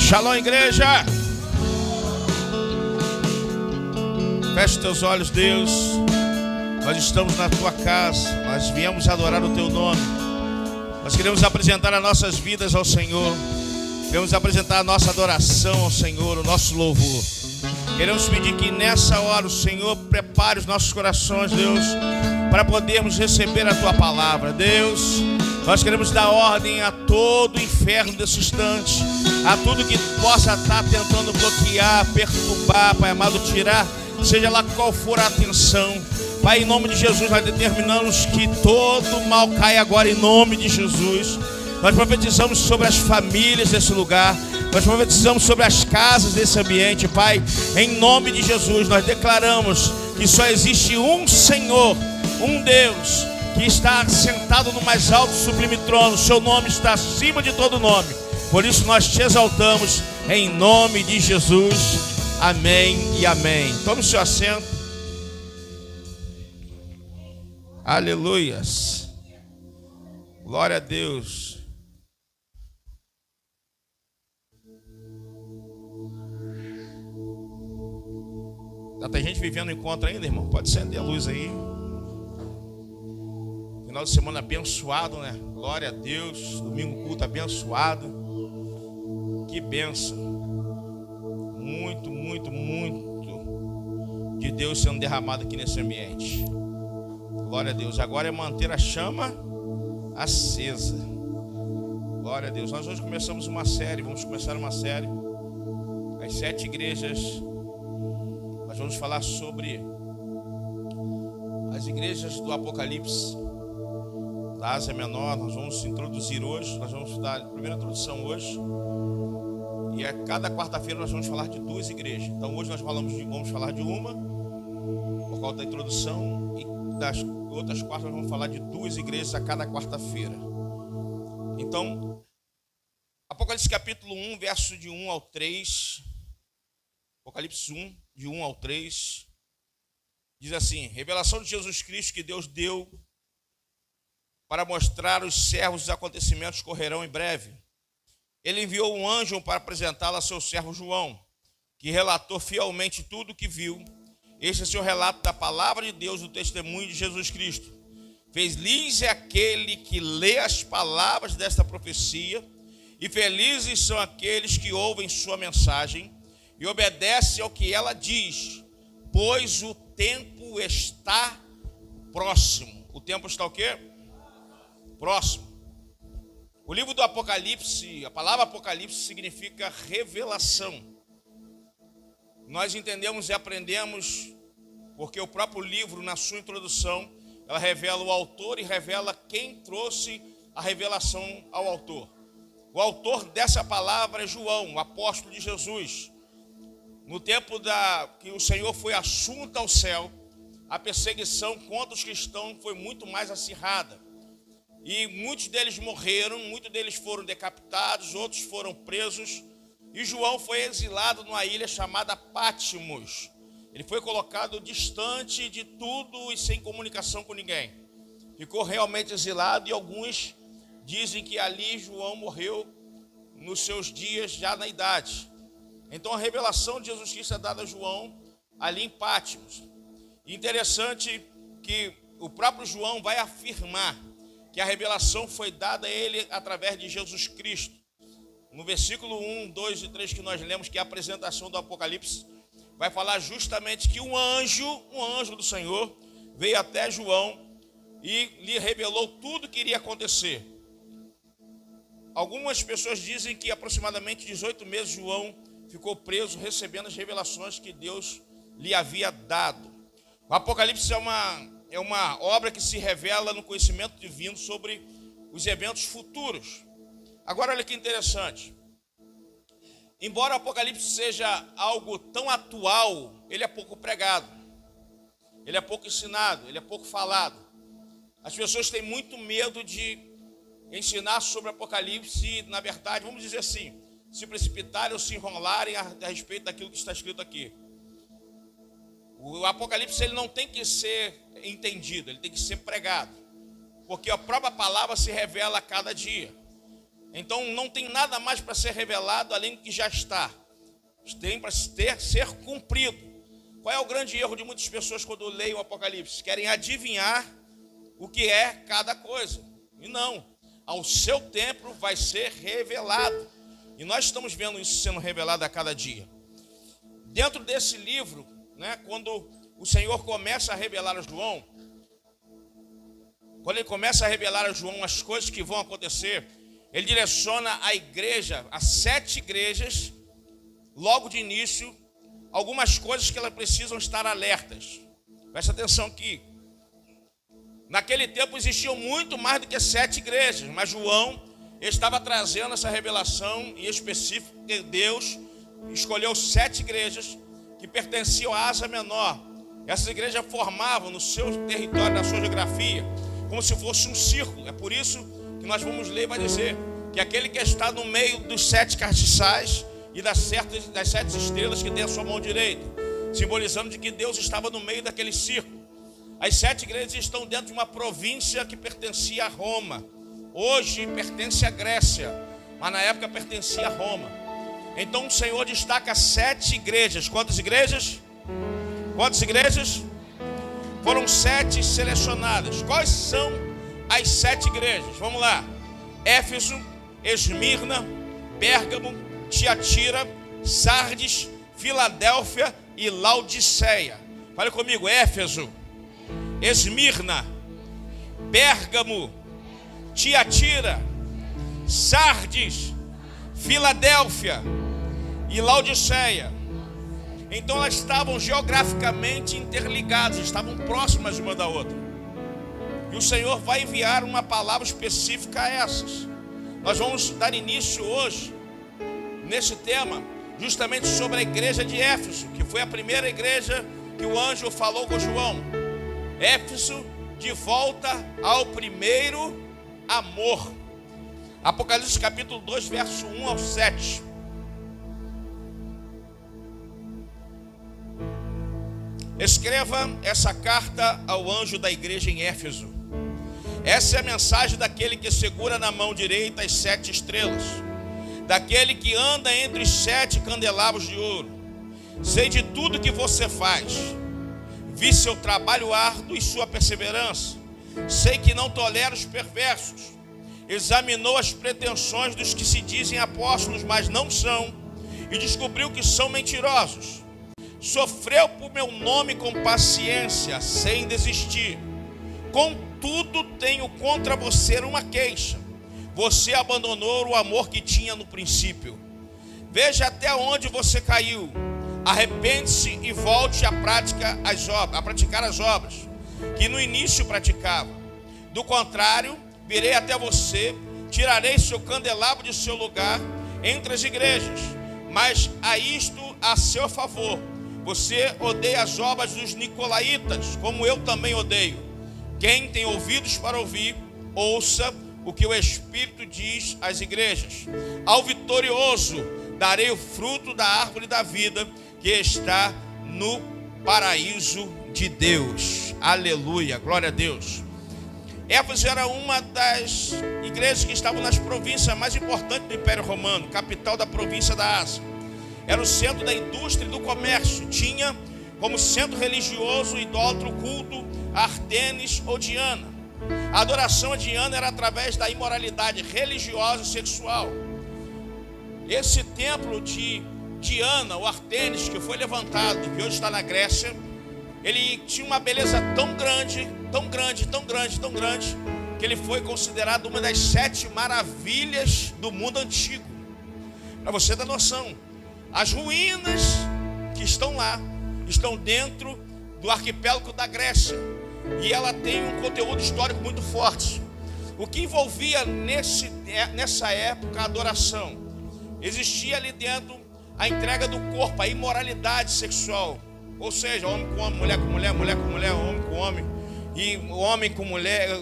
Shalom, igreja. Feche teus olhos, Deus. Nós estamos na tua casa. Nós viemos adorar o teu nome. Nós queremos apresentar as nossas vidas ao Senhor. Queremos apresentar a nossa adoração ao Senhor, o nosso louvor. Queremos pedir que nessa hora o Senhor prepare os nossos corações, Deus, para podermos receber a tua palavra. Deus, nós queremos dar ordem a todo o inferno desse instante, a tudo que possa estar tentando bloquear, perturbar, Pai amado, tirar, seja lá qual for a atenção. Pai, em nome de Jesus, nós determinamos que todo mal caia agora em nome de Jesus. Nós profetizamos sobre as famílias desse lugar. Nós profetizamos sobre as casas desse ambiente, Pai. Em nome de Jesus, nós declaramos que só existe um Senhor, um Deus, que está sentado no mais alto e sublime trono. O seu nome está acima de todo nome. Por isso nós te exaltamos em nome de Jesus. Amém e amém. Tome o seu assento. Aleluias. Glória a Deus. Já tem gente vivendo o encontro ainda, irmão? Pode acender a luz aí. Final de semana abençoado, né? Glória a Deus. Domingo culto abençoado. Que bênção. Muito, muito, muito de Deus sendo derramado aqui nesse ambiente. Glória a Deus. Agora é manter a chama acesa. Glória a Deus. Nós hoje começamos uma série. Vamos começar uma série. As 7 igrejas. Nós vamos falar sobre as igrejas do Apocalipse da Ásia Menor. Nós vamos introduzir hoje. Nós vamos dar a primeira introdução hoje. E a cada quarta-feira nós vamos falar de 2 igrejas. Então hoje nós vamos falar de uma, por causa da introdução. E das outras quartas nós vamos falar de 2 igrejas a cada quarta-feira. Então, Apocalipse capítulo 1, verso de 1 ao 3. Apocalipse 1, de 1 ao 3. Diz assim: revelação de Jesus Cristo que Deus deu para mostrar aos servos os acontecimentos que ocorrerão em breve. Ele enviou um anjo para apresentá-lo a seu servo João, que relatou fielmente tudo o que viu. Este é seu relato da palavra de Deus, do testemunho de Jesus Cristo. Feliz é aquele que lê as palavras desta profecia, e felizes são aqueles que ouvem sua mensagem e obedecem ao que ela diz, pois o tempo está próximo. O tempo está o quê? Próximo. O livro do Apocalipse, a palavra Apocalipse significa revelação. Nós entendemos e aprendemos porque o próprio livro, na sua introdução, ela revela o autor e revela quem trouxe a revelação ao autor. O autor dessa palavra é João, o apóstolo de Jesus. No tempo que o Senhor foi assunto ao céu, a perseguição contra os cristãos foi muito mais acirrada. E muitos deles morreram, muitos deles foram decapitados, outros foram presos. E João foi exilado numa ilha chamada Patmos. Ele foi colocado distante de tudo e sem comunicação com ninguém. Ficou realmente exilado e alguns dizem que ali João morreu nos seus dias já na idade. Então a revelação de Jesus Cristo é dada a João ali em Patmos. E interessante que o próprio João vai afirmar que a revelação foi dada a ele através de Jesus Cristo. No versículo 1, 2 e 3 que nós lemos, que é a apresentação do Apocalipse, vai falar justamente que um anjo do Senhor, veio até João e lhe revelou tudo o que iria acontecer. Algumas pessoas dizem que aproximadamente 18 meses João ficou preso, recebendo as revelações que Deus lhe havia dado. O Apocalipse é uma obra que se revela no conhecimento divino sobre os eventos futuros. Agora olha que interessante. Embora o Apocalipse seja algo tão atual, ele é pouco pregado. Ele é pouco ensinado, ele é pouco falado. As pessoas têm muito medo de ensinar sobre o Apocalipse e, na verdade, vamos dizer assim, se precipitarem ou se enrolarem a respeito daquilo que está escrito aqui. O Apocalipse ele não tem que ser entendido, ele tem que ser pregado. Porque a própria palavra se revela a cada dia. Então não tem nada mais para ser revelado além do que já está. Tem para ser cumprido. Qual é o grande erro de muitas pessoas quando leem o Apocalipse? Querem adivinhar o que é cada coisa. E não. Ao seu tempo vai ser revelado. E nós estamos vendo isso sendo revelado a cada dia. Dentro desse livro, né, quando o Senhor começa a revelar a João, quando ele começa a revelar a João as coisas que vão acontecer, ele direciona a igreja, as 7 igrejas, logo de início, algumas coisas que elas precisam estar alertas. Presta atenção aqui. Naquele tempo existiam muito mais do que 7 igrejas, mas João estava trazendo essa revelação em específico, que Deus escolheu 7 igrejas que pertenciam à Ásia Menor. Essas igrejas formavam no seu território, na sua geografia, como se fosse um círculo. É por isso que nós vamos ler e vai dizer que aquele que está no meio dos 7 castiçais e das 7 estrelas que tem a sua mão direita, simbolizando de que Deus estava no meio daquele círculo. As 7 igrejas estão dentro de uma província que pertencia a Roma. Hoje pertence à Grécia, mas na época pertencia a Roma. Então o Senhor destaca 7 igrejas. Quantas igrejas? Quantas igrejas? Foram 7 selecionadas. Quais são as 7 igrejas? Vamos lá. Éfeso, Esmirna, Pérgamo, Tiatira, Sardes, Filadélfia e Laodiceia. Fale comigo. Éfeso, Esmirna, Pérgamo, Tiatira, Sardes, Filadélfia e Laodiceia. Então elas estavam geograficamente interligadas, estavam próximas uma da outra. E o Senhor vai enviar uma palavra específica a essas. Nós vamos dar início hoje, nesse tema, justamente sobre a igreja de Éfeso, que foi a primeira igreja que o anjo falou com João. Éfeso, de volta ao primeiro amor. Apocalipse capítulo 2, verso 1 ao 7. Escreva essa carta ao anjo da igreja em Éfeso. Essa é a mensagem daquele que segura na mão direita as 7 estrelas, daquele que anda entre os 7 candelabros de ouro. Sei de tudo que você faz. Vi seu trabalho árduo e sua perseverança. Sei que não tolera os perversos. Examinou as pretensões dos que se dizem apóstolos, mas não são, e descobriu que são mentirosos. Sofreu por meu nome com paciência, sem desistir. Contudo, tenho contra você uma queixa. Você abandonou o amor que tinha no princípio. Veja até onde você caiu. Arrepende-se e volte a praticar as obras que no início praticava. Do contrário, virei até você, tirarei seu candelabro de seu lugar entre as igrejas. Mas há isto a seu favor: você odeia as obras dos nicolaítas, como eu também odeio. Quem tem ouvidos para ouvir, ouça o que o Espírito diz às igrejas. Ao vitorioso darei o fruto da árvore da vida, que está no paraíso de Deus. Aleluia, glória a Deus. Éfeso era uma das igrejas que estavam nas províncias mais importantes do Império Romano, capital da província da Ásia. Era o centro da indústria e do comércio. Tinha como centro religioso o idólatra culto a Ártemis ou Diana. A adoração a Diana era através da imoralidade religiosa e sexual. Esse templo de Diana, ou Ártemis, que foi levantado, que hoje está na Grécia, ele tinha uma beleza tão grande, tão grande, tão grande, tão grande, que ele foi considerado uma das 7 maravilhas do mundo antigo. Para você ter noção, as ruínas que estão lá estão dentro do arquipélago da Grécia, e ela tem um conteúdo histórico muito forte. O que envolvia nessa época a adoração? Existia ali dentro a entrega do corpo, a imoralidade sexual, ou seja, homem com homem, mulher com mulher, mulher com mulher, homem com homem, e homem com mulher,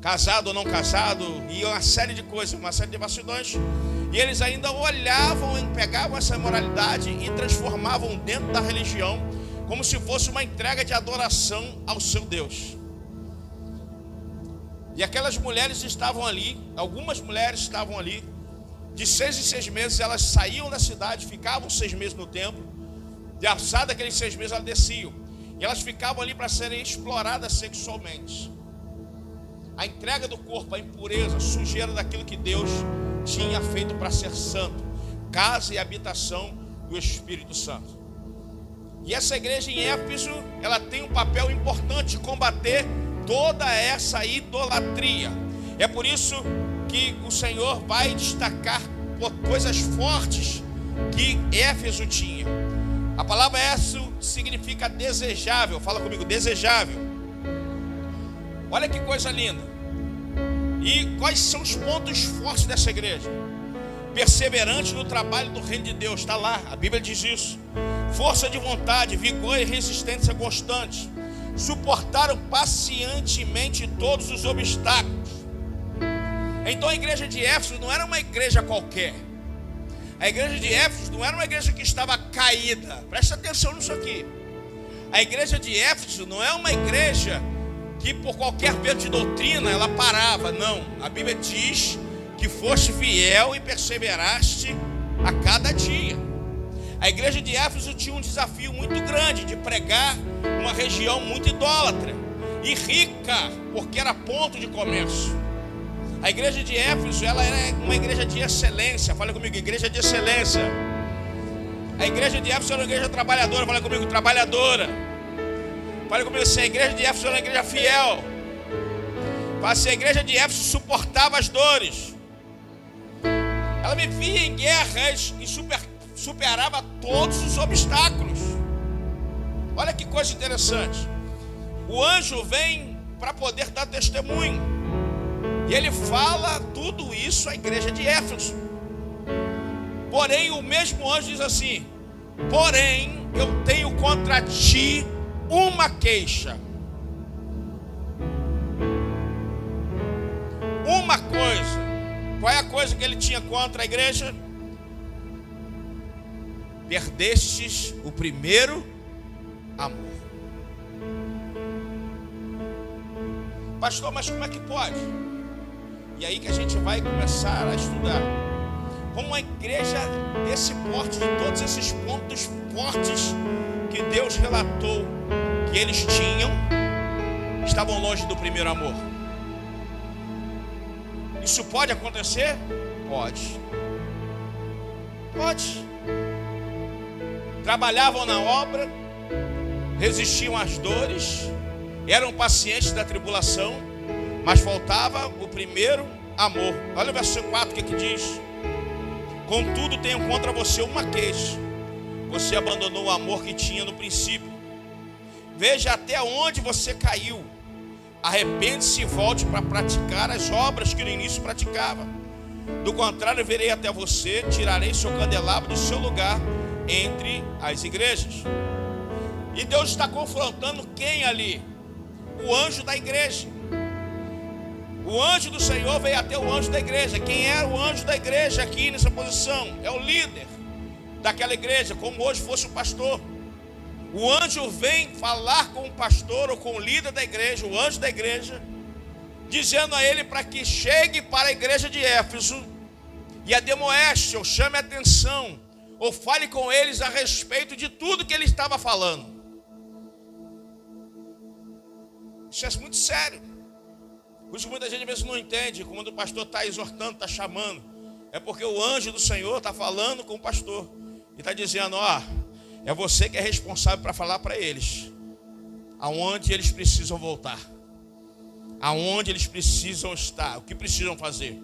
casado ou não casado, e uma série de coisas, uma série de bastidões. E eles ainda olhavam, pegavam essa imoralidade e transformavam dentro da religião, como se fosse uma entrega de adoração ao seu Deus. E aquelas mulheres estavam ali, algumas mulheres estavam ali, de 6 em 6 meses elas saíam da cidade, ficavam 6 meses no templo. Passado aqueles 6 meses elas desciam. E elas ficavam ali para serem exploradas sexualmente. A entrega do corpo, a impureza, a sujeira daquilo que Deus tinha feito para ser santo. Casa e habitação do Espírito Santo. E essa igreja em Éfeso, ela tem um papel importante de combater toda essa idolatria. É por isso que o Senhor vai destacar coisas fortes que Éfeso tinha. A palavra Éfeso significa desejável. Fala comigo, desejável. Olha que coisa linda. E quais são os pontos fortes dessa igreja? Perseverante no trabalho do reino de Deus. Está lá, a Bíblia diz isso. Força de vontade, vigor e resistência constante. Suportaram pacientemente todos os obstáculos. Então a igreja de Éfeso não era uma igreja qualquer. A igreja de Éfeso não era uma igreja que estava caída. Presta atenção nisso aqui. A igreja de Éfeso não é uma igreja que por qualquer vento de doutrina ela parava. Não, a Bíblia diz que foste fiel e perseveraste a cada dia. A igreja de Éfeso tinha um desafio muito grande de pregar uma região muito idólatra e rica, porque era ponto de comércio. A igreja de Éfeso, ela era uma igreja de excelência. Fala comigo, igreja de excelência. A igreja de Éfeso era uma igreja trabalhadora. Fala comigo, trabalhadora. Fala comigo assim, a igreja de Éfeso era uma igreja fiel. Fala assim, a igreja de Éfeso suportava as dores. Ela vivia em guerras e superava todos os obstáculos. Olha que coisa interessante. O anjo vem para poder dar testemunho. E ele fala tudo isso à igreja de Éfeso. Porém, o mesmo anjo diz assim: porém, eu tenho contra ti uma queixa. Uma coisa. Qual é a coisa que ele tinha contra a igreja? Perdestes o primeiro amor. Pastor, mas como é que pode? E aí que a gente vai começar a estudar. Como uma igreja desse porte, de todos esses pontos fortes que Deus relatou que eles tinham, estavam longe do primeiro amor. Isso pode acontecer? Pode. Pode. Trabalhavam na obra, resistiam às dores, eram pacientes da tribulação, mas faltava o primeiro amor. Olha o versículo 4 que diz: contudo tenho contra você uma queixa. Você abandonou o amor que tinha no princípio. Veja até onde você caiu. Arrepende-se e volte para praticar as obras que no início praticava. Do contrário, virei até você, tirarei seu candelabro do seu lugar entre as igrejas. E Deus está confrontando quem ali? O anjo da igreja. O anjo do Senhor veio até o anjo da igreja. Quem é o anjo da igreja aqui nessa posição? É o líder daquela igreja, como hoje fosse o pastor. O anjo vem falar com o pastor ou com o líder da igreja, o anjo da igreja, dizendo a ele para que chegue para a igreja de Éfeso e a demoeste, ou chame a atenção, ou fale com eles a respeito de tudo que ele estava falando. Isso é muito sério. Por isso que muita gente às vezes não entende, quando o pastor está exortando, está chamando. É porque o anjo do Senhor está falando com o pastor e está dizendo: ó, é você que é responsável para falar para eles aonde eles precisam voltar, aonde eles precisam estar, o que precisam fazer.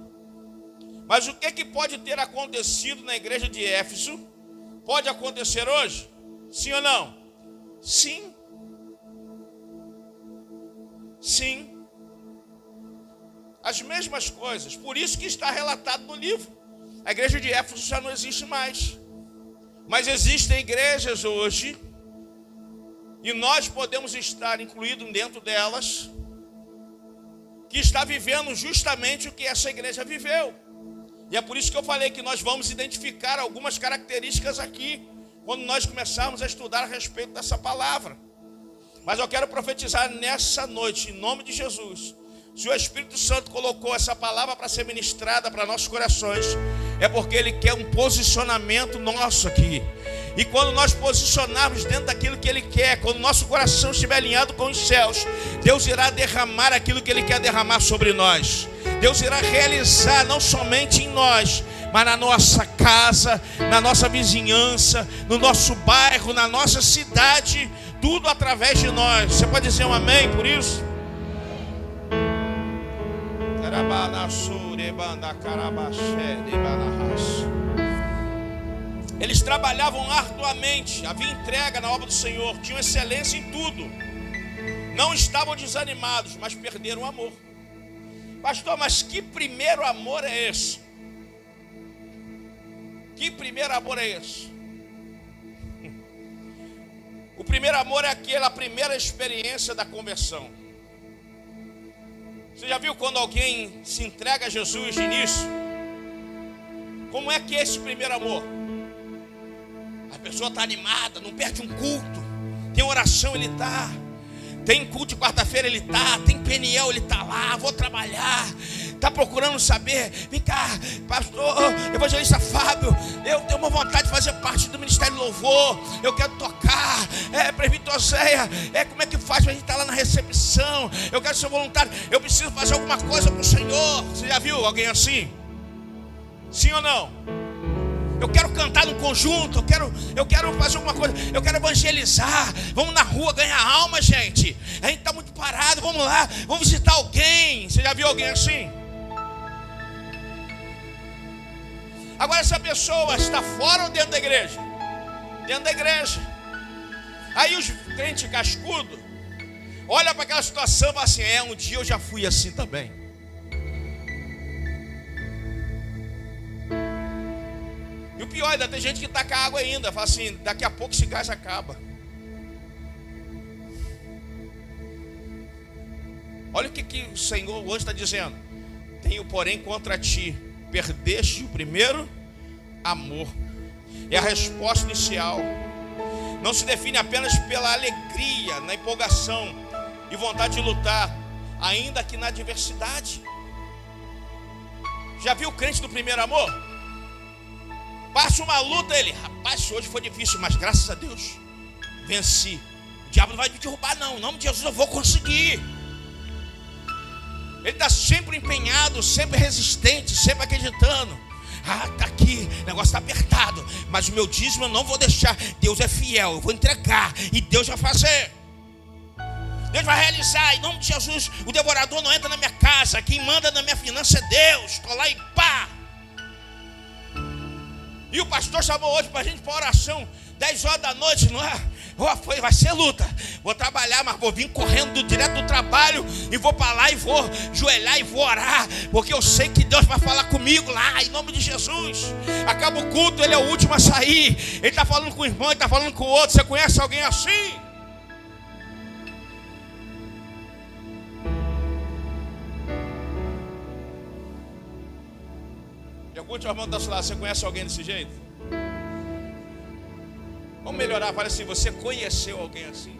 Mas o que pode ter acontecido na igreja de Éfeso? Pode acontecer hoje? Sim ou não? Sim. Sim. As mesmas coisas. Por isso que está relatado no livro. A igreja de Éfeso já não existe mais. Mas existem igrejas hoje, e nós podemos estar incluídos dentro delas, que está vivendo justamente o que essa igreja viveu. E é por isso que eu falei que nós vamos identificar algumas características aqui, quando nós começarmos a estudar a respeito dessa palavra. Mas eu quero profetizar nessa noite, em nome de Jesus. Se o Espírito Santo colocou essa palavra para ser ministrada para nossos corações, É porque Ele quer um posicionamento nosso aqui. E quando nós posicionarmos dentro daquilo que Ele quer, quando o nosso coração estiver alinhado com os céus, Deus irá derramar aquilo que Ele quer derramar sobre nós. Deus irá realizar não somente em nós, mas na nossa casa, na nossa vizinhança, no nosso bairro, na nossa cidade, tudo através de nós. Você pode dizer um amém por isso? Eles trabalhavam arduamente, havia entrega na obra do Senhor, tinham excelência em tudo, não estavam desanimados, mas perderam o amor. Pastor, mas que primeiro amor é esse? Que primeiro amor é esse? O primeiro amor é aquela primeira experiência da conversão. Você já viu quando alguém se entrega a Jesus de início? Como é que é esse primeiro amor? A pessoa está animada, não perde um culto. Tem oração, ele está. Tem culto de quarta-feira, ele está. Tem PNL, ele está lá. Vou trabalhar. Está procurando saber. Vem cá, pastor, evangelista Fábio, eu tenho uma vontade de fazer parte do Ministério do Louvor. Eu quero tocar. Presbítero Zéia, como é que faz para a gente estar lá na recepção? Eu quero ser voluntário. Eu preciso fazer alguma coisa para o Senhor. Você já viu alguém assim? Sim ou não? Eu quero cantar no conjunto, eu quero fazer alguma coisa, eu quero evangelizar. Vamos na rua ganhar alma, gente. A gente está muito parado, vamos lá, vamos visitar alguém. Você já viu alguém assim? Agora, essa pessoa está fora ou dentro da igreja? Dentro da igreja. Aí os crentes cascudos olham para aquela situação e falam assim: um dia eu já fui assim também. E o pior, ainda tem gente que taca água ainda. Fala assim: daqui a pouco esse gás acaba. Olha o que o Senhor hoje está dizendo: tenho porém contra ti, perdeste o primeiro amor. É a resposta inicial. Não se define apenas pela alegria, na empolgação e vontade de lutar, ainda que na adversidade. Já viu o crente do primeiro amor? Passa uma luta, ele: rapaz, hoje foi difícil, mas graças a Deus venci. O diabo não vai me derrubar não, em nome de Jesus eu vou conseguir. Ele está sempre empenhado, sempre resistente, sempre acreditando. Está aqui, o negócio está apertado, mas o meu dízimo eu não vou deixar. Deus é fiel, eu vou entregar e Deus vai fazer. Deus vai realizar, em nome de Jesus. O devorador não entra na minha casa, quem manda na minha finança é Deus. Estou lá e pá. E o pastor chamou hoje para a gente ir para oração, 10 horas da noite, não é? Vai ser luta. Vou trabalhar, mas vou vir correndo direto do trabalho e vou para lá e vou joelhar e vou orar, porque eu sei que Deus vai falar comigo lá, em nome de Jesus. Acaba o culto, ele é o último a sair. Ele está falando com o irmão, ele está falando com o outro. Você conhece alguém assim? Pergunte ao irmão da sua, você conhece alguém desse jeito? Vamos melhorar, fala assim: você conheceu alguém assim?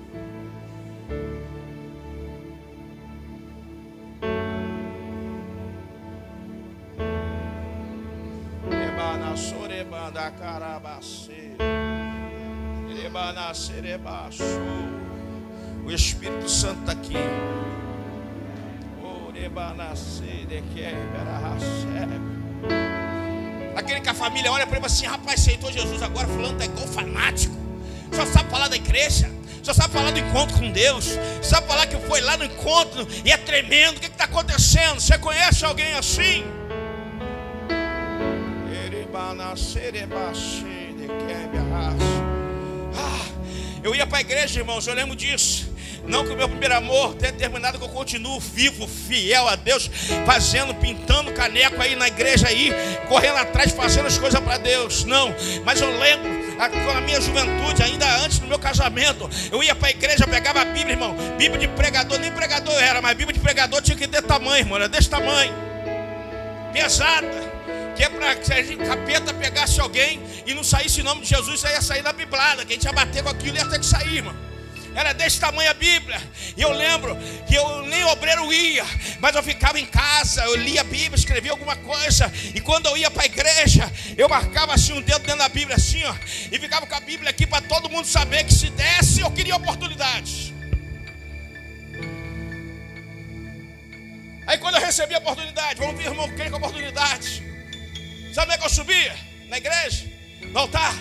O Espírito Santo está aqui. Aquele que a família olha para ele assim: rapaz, aceitou Jesus agora, fulano está igual fanático, só sabe falar da igreja, só sabe falar do encontro com Deus, sabe falar que foi lá no encontro e é tremendo. O que está acontecendo? Você conhece alguém assim? Eu ia para a igreja, irmãos, eu lembro disso. Não que o meu primeiro amor tenha terminado, que eu continuo vivo, fiel a Deus, fazendo, pintando caneco aí na igreja aí, correndo atrás, fazendo as coisas para Deus. Não, mas eu lembro, na minha juventude, ainda antes do meu casamento, eu ia para a igreja, pegava a Bíblia, irmão. Bíblia de pregador, nem pregador eu era, mas Bíblia de pregador tinha que ter tamanho, irmão, era desse tamanho, pesada. Que é para que a capeta pegasse alguém e não saísse em nome de Jesus, aí ia sair da biblada, que a gente ia bater com aquilo e ia ter que sair, irmão. Era desse tamanho a Bíblia. E eu lembro que eu nem obreiro ia, mas eu ficava em casa, eu lia a Bíblia, escrevia alguma coisa. E quando eu ia para a igreja, eu marcava assim um dedo dentro da Bíblia assim, ó, e ficava com a Bíblia aqui para todo mundo saber que se desse eu queria oportunidades. Aí quando eu recebi a oportunidade, vamos ver, irmão, quem com a oportunidade? Sabe onde é que eu subia? Na igreja, no altar.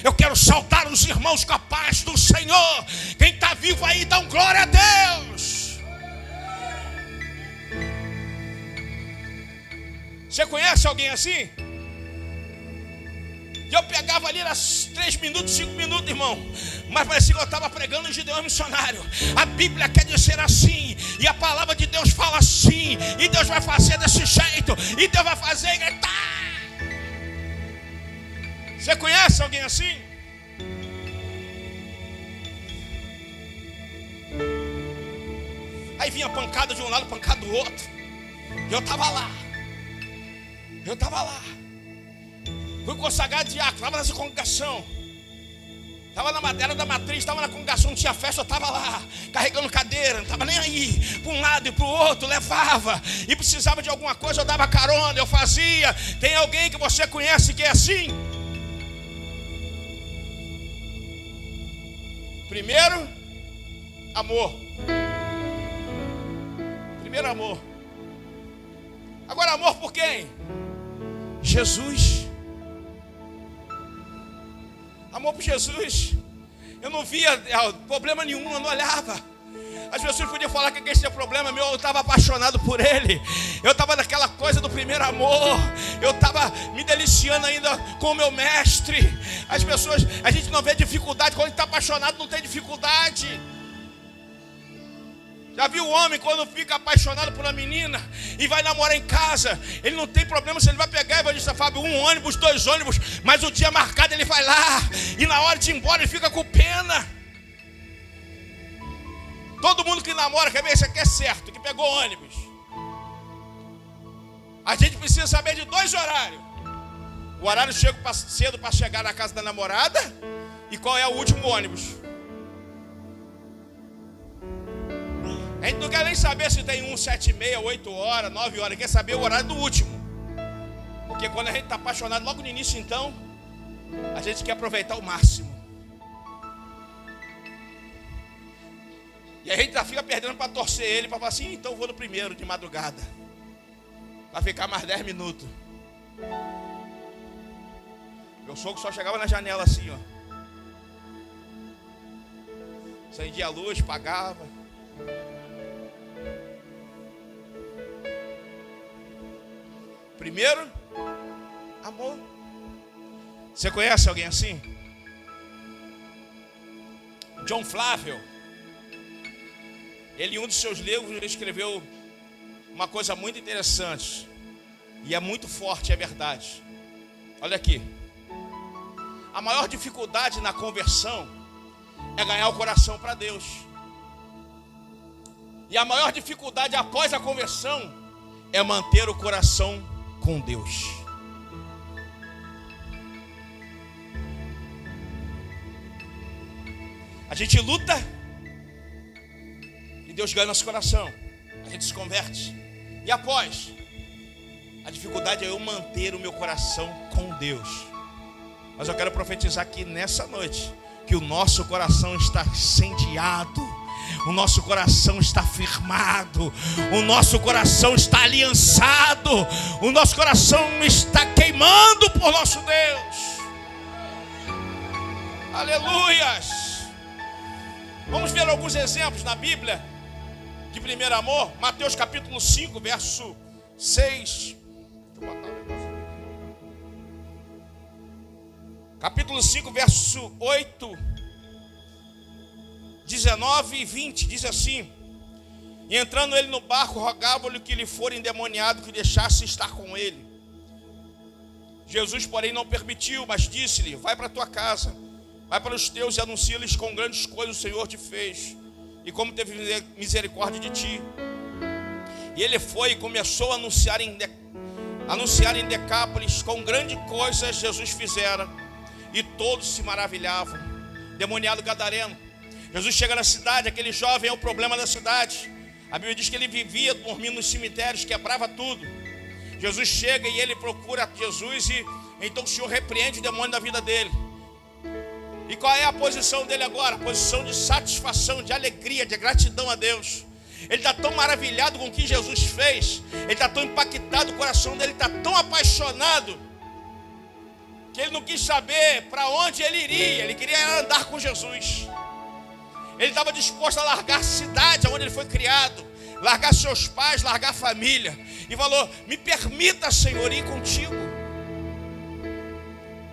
Eu quero saudar os irmãos com a paz do Senhor. Quem está vivo aí, dá um glória a Deus. Você conhece alguém assim? E eu pegava ali, era 3 minutos, 5 minutos, irmão. Mas parecia que eu estava pregando em Gideão missionário. A Bíblia quer dizer assim. E a palavra de Deus fala assim. E Deus vai fazer desse jeito. E Deus vai fazer e gritar. Você conhece alguém assim? Aí vinha pancada de um lado, pancada do outro. E eu estava lá. Fui consagrado diácono, estava nessa congregação. Estava na madeira da matriz, estava na congregação, não tinha festa, eu estava lá, carregando cadeira, não estava nem aí, para um lado e para o outro, levava. E precisava de alguma coisa, eu dava carona, eu fazia. Tem alguém que você conhece que é assim? Primeiro, amor. Primeiro amor. Agora amor por quem? Jesus. Amor por Jesus. Eu não via problema nenhum, eu não olhava. As pessoas podiam falar que esse é problema meu. Eu estava apaixonado por ele. Eu estava naquela coisa do primeiro amor. Eu estava me deliciando ainda com o meu mestre. As pessoas, a gente não vê dificuldade. Quando a gente está apaixonado não tem dificuldade. Já viu o homem quando fica apaixonado por uma menina e vai namorar em casa? Ele não tem problema se ele vai pegar, evangelista Fábio, 1 ônibus, 2 ônibus, mas o dia marcado ele vai lá. E na hora de ir embora ele fica com pena. Todo mundo que namora quer ver se aqui é certo, que pegou ônibus. A gente precisa saber de 2 horários. O horário cedo para chegar na casa da namorada. E qual é o último ônibus? A gente não quer nem saber se tem 7 e meia, 8 horas, 9 horas. Quer saber o horário do último. Porque quando a gente está apaixonado logo no início, então, a gente quer aproveitar o máximo. E a gente já fica perdendo para torcer ele, para falar assim, então eu vou no primeiro de madrugada. Para ficar mais 10 minutos. Meu sogro só chegava na janela assim, ó. Acendia a luz, pagava. Primeiro, amor. Você conhece alguém assim? John Flávio. Ele, em um dos seus livros, ele escreveu uma coisa muito interessante. E é muito forte, é verdade. Olha aqui. A maior dificuldade na conversão é ganhar o coração para Deus. E a maior dificuldade após a conversão é manter o coração com Deus. A gente luta e Deus ganha nosso coração. A gente se converte. E após, a dificuldade é eu manter o meu coração com Deus. Mas eu quero profetizar aqui nessa noite que o nosso coração está incendiado, o nosso coração está firmado, o nosso coração está aliançado, o nosso coração está queimando por nosso Deus. Aleluias! Vamos ver alguns exemplos na Bíblia de primeiro amor. Mateus capítulo 5, verso 6. Deixa eu botar um negócio aqui. Capítulo 5, verso 8, 19 e 20, diz assim: e entrando ele no barco, rogava-lhe que lhe fora endemoniado que deixasse estar com ele. Jesus, porém, não permitiu, mas disse-lhe: vai para a tua casa, vai para os teus e anuncia-lhes com grandes coisas o Senhor te fez, e como teve misericórdia de ti. E ele foi e começou a anunciar em Decápolis com grandes coisas Jesus fizera, e todos se maravilhavam. Demoniado gadareno. Jesus chega na cidade, aquele jovem é o problema da cidade. A Bíblia diz que ele vivia dormindo nos cemitérios, quebrava tudo. Jesus chega e ele procura Jesus e então o Senhor repreende o demônio da vida dele. E qual é a posição dele agora? A posição de satisfação, de alegria, de gratidão a Deus. Ele está tão maravilhado com o que Jesus fez, ele está tão impactado, o coração dele está tão apaixonado, que ele não quis saber para onde ele iria, ele queria andar com Jesus. Ele estava disposto a largar a cidade onde ele foi criado, largar seus pais, largar a família, e falou: me permita, Senhor, ir contigo.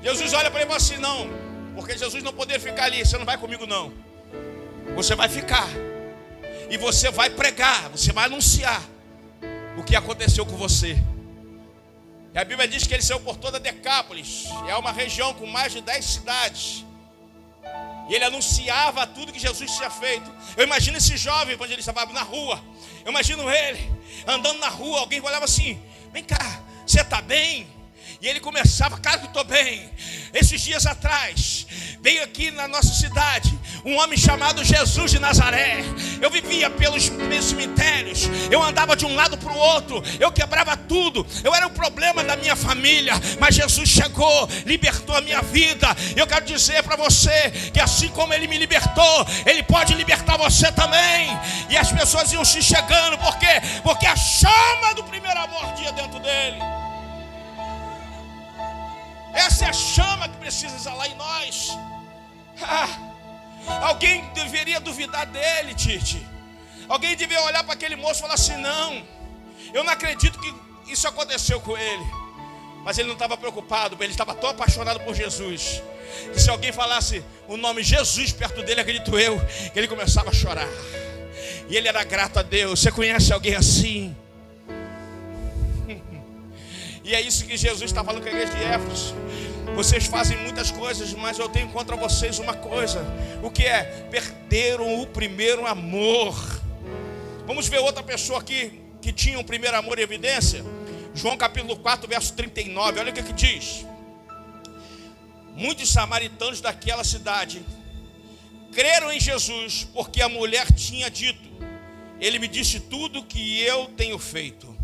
Jesus olha para ele e fala assim: não, porque Jesus não poderia ficar ali, você não vai comigo não, você vai ficar, e você vai pregar, você vai anunciar o que aconteceu com você. E a Bíblia diz que ele saiu por toda Decápolis, é uma região com mais de 10 cidades, e ele anunciava tudo que Jesus tinha feito. Eu imagino esse jovem evangelista na rua, eu imagino ele andando na rua, alguém olhava assim: vem cá, você está bem? E ele começava: cara, que estou bem. Esses dias atrás, veio aqui na nossa cidade um homem chamado Jesus de Nazaré. Eu vivia pelos cemitérios, eu andava de um lado para o outro, eu quebrava tudo, eu era o problema da minha família, mas Jesus chegou, libertou a minha vida. Eu quero dizer para você que assim como ele me libertou, ele pode libertar você também. E as pessoas iam se chegando, por quê? Porque a chama do primeiro amor tinha dentro dele. Essa é a chama que precisa exalar em nós. Alguém deveria duvidar dele, Tite. Alguém deveria olhar para aquele moço e falar assim: não, eu não acredito que isso aconteceu com ele. Mas ele não estava preocupado, ele estava tão apaixonado por Jesus, que se alguém falasse o nome Jesus perto dele, acredito eu, que ele começava a chorar. E ele era grato a Deus. Você conhece alguém assim? E é isso que Jesus está falando com a igreja de Éfeso. Vocês fazem muitas coisas, mas eu tenho contra vocês uma coisa. O que é? Perderam o primeiro amor. Vamos ver outra pessoa aqui que tinha um primeiro amor em evidência. João capítulo 4, verso 39. Olha o que diz: muitos samaritanos daquela cidade creram em Jesus, porque a mulher tinha dito: ele me disse tudo o que eu tenho feito.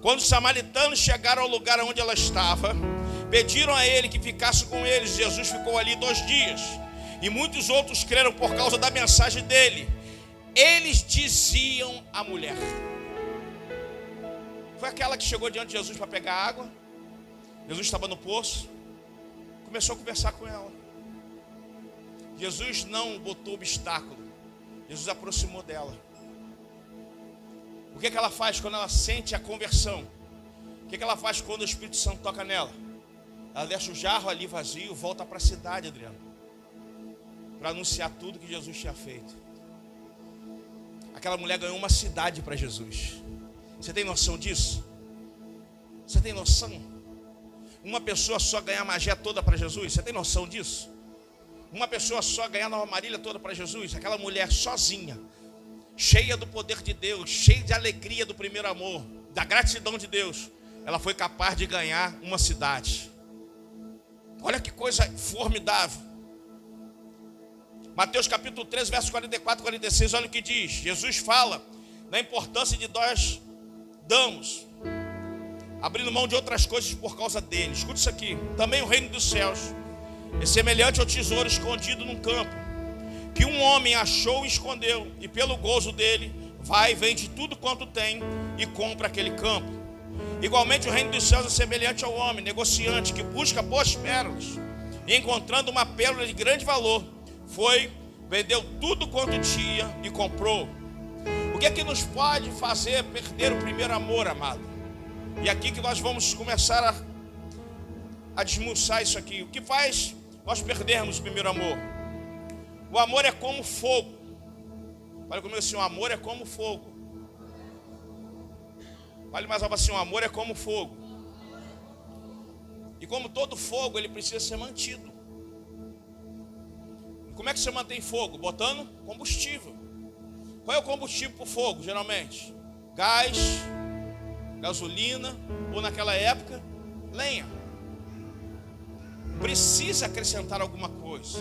Quando os samaritanos chegaram ao lugar onde ela estava, pediram a ele que ficasse com eles. Jesus ficou ali 2 dias. E muitos outros creram por causa da mensagem dele. Eles diziam à mulher. Foi aquela que chegou diante de Jesus para pegar água. Jesus estava no poço. Começou a conversar com ela. Jesus não botou obstáculo. Jesus aproximou dela. O que ela faz quando ela sente a conversão? O que ela faz quando o Espírito Santo toca nela? Ela deixa o jarro ali vazio, volta para a cidade, Adriano, para anunciar tudo que Jesus tinha feito. Aquela mulher ganhou uma cidade para Jesus. Você tem noção disso? Você tem noção? Uma pessoa só ganhar a Magé toda para Jesus. Você tem noção disso? Uma pessoa só ganhar a Nova Marília toda para Jesus. Aquela mulher sozinha, cheia do poder de Deus, cheia de alegria do primeiro amor, da gratidão de Deus, ela foi capaz de ganhar uma cidade. Olha que coisa formidável. Mateus capítulo 13, verso 44 e 46, olha o que diz. Jesus fala da importância de nós damos, abrindo mão de outras coisas por causa dele. Escuta isso aqui: também o reino dos céus é semelhante ao tesouro escondido num campo, que um homem achou e escondeu, e pelo gozo dele vai e vende tudo quanto tem e compra aquele campo. Igualmente o reino dos céus é semelhante ao homem negociante que busca boas pérolas, e encontrando uma pérola de grande valor, foi, vendeu tudo quanto tinha e comprou. O que é que nos pode fazer perder o primeiro amor, amado? E aqui que nós vamos começar a desmuçar isso aqui. O que faz nós perdermos o primeiro amor? O amor é como fogo. Fale comigo assim: o amor é como fogo. Fale mais alto assim: o amor é como fogo. E como todo fogo, ele precisa ser mantido. E como é que você mantém fogo? Botando combustível. Qual é o combustível para o fogo, geralmente? Gás, gasolina, ou naquela época, lenha. Precisa acrescentar alguma coisa.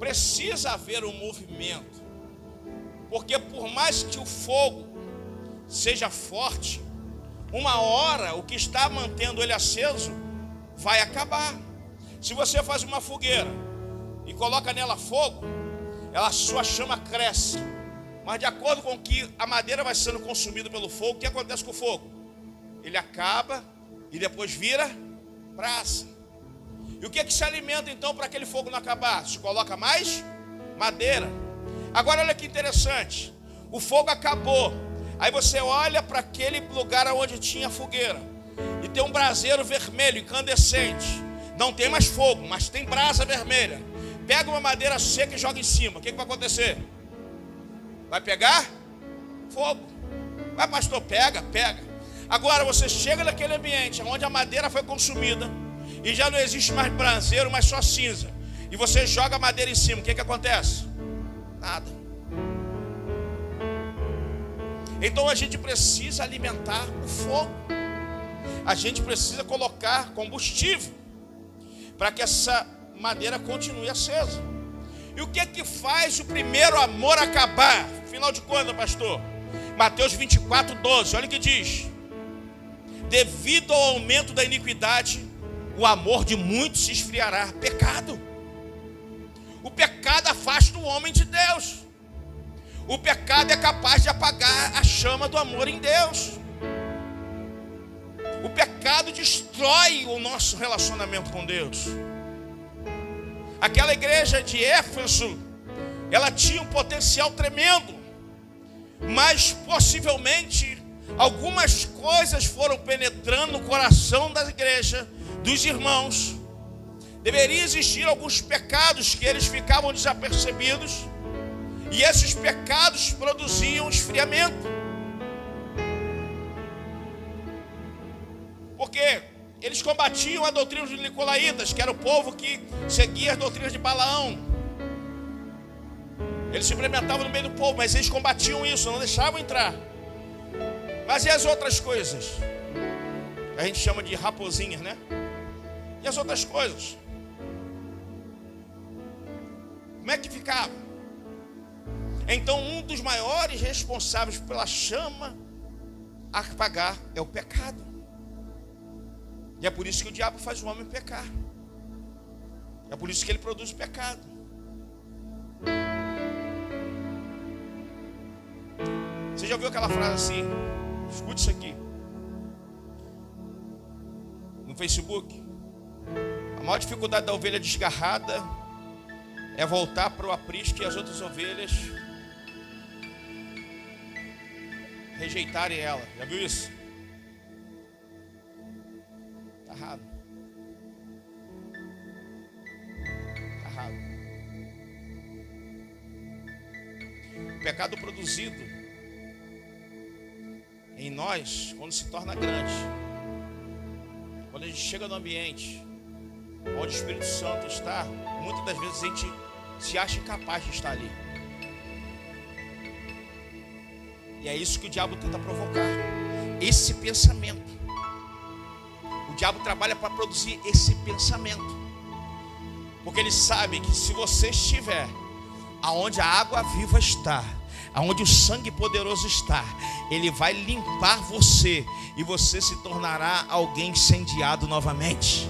precisa haver um movimento. Porque por mais que o fogo seja forte, uma hora o que está mantendo ele aceso vai acabar. Se você faz uma fogueira e coloca nela fogo, sua chama cresce. Mas de acordo com que a madeira vai sendo consumida pelo fogo, o que acontece com o fogo? Ele acaba e depois vira brasa. E o que se alimenta então para aquele fogo não acabar? Se coloca mais madeira. Agora olha que interessante. O fogo acabou. Aí você olha para aquele lugar onde tinha fogueira e tem um braseiro vermelho, incandescente. Não tem mais fogo, mas tem brasa vermelha. Pega uma madeira seca e joga em cima. O que vai acontecer? Vai pegar fogo. Vai, pastor, pega. Agora você chega naquele ambiente onde a madeira foi consumida e já não existe mais braseiro, mas só cinza. E você joga a madeira em cima. O que acontece? Nada. Então a gente precisa alimentar o fogo. A gente precisa colocar combustível para que essa madeira continue acesa. E o que faz o primeiro amor acabar? Final de contas, pastor? Mateus 24, 12. Olha o que diz: devido ao aumento da iniquidade, o amor de muitos se esfriará. Pecado. O pecado afasta o homem de Deus. O pecado é capaz de apagar a chama do amor em Deus. O pecado destrói o nosso relacionamento com Deus. Aquela igreja de Éfeso, ela tinha um potencial tremendo, mas possivelmente algumas coisas foram penetrando no coração da igreja, dos irmãos. Deveria existir alguns pecados que eles ficavam desapercebidos, e esses pecados produziam esfriamento. Porque eles combatiam a doutrina dos nicolaítas, que era o povo que seguia as doutrinas de Balaão. Eles se implementavam no meio do povo, mas eles combatiam isso, não deixavam entrar. Mas e as outras coisas? A gente chama de raposinhas, né? E as outras coisas? Como é que ficava? Então um dos maiores responsáveis pela chama a apagar é o pecado. E é por isso que o diabo faz o homem pecar. É por isso que ele produz o pecado. Você já ouviu aquela frase assim? Escute isso aqui. No Facebook: a maior dificuldade da ovelha desgarrada é voltar para o aprisco e as outras ovelhas rejeitarem ela. Já viu isso? Está errado. Está errado. O pecado produzido em nós, quando se torna grande, quando a gente chega no ambiente onde o Espírito Santo está, muitas das vezes a gente se acha incapaz de estar ali. E é isso que o diabo tenta provocar, esse pensamento. O diabo trabalha para produzir esse pensamento, porque ele sabe que se você estiver aonde a água viva está, aonde o sangue poderoso está, ele vai limpar você e você se tornará alguém incendiado novamente.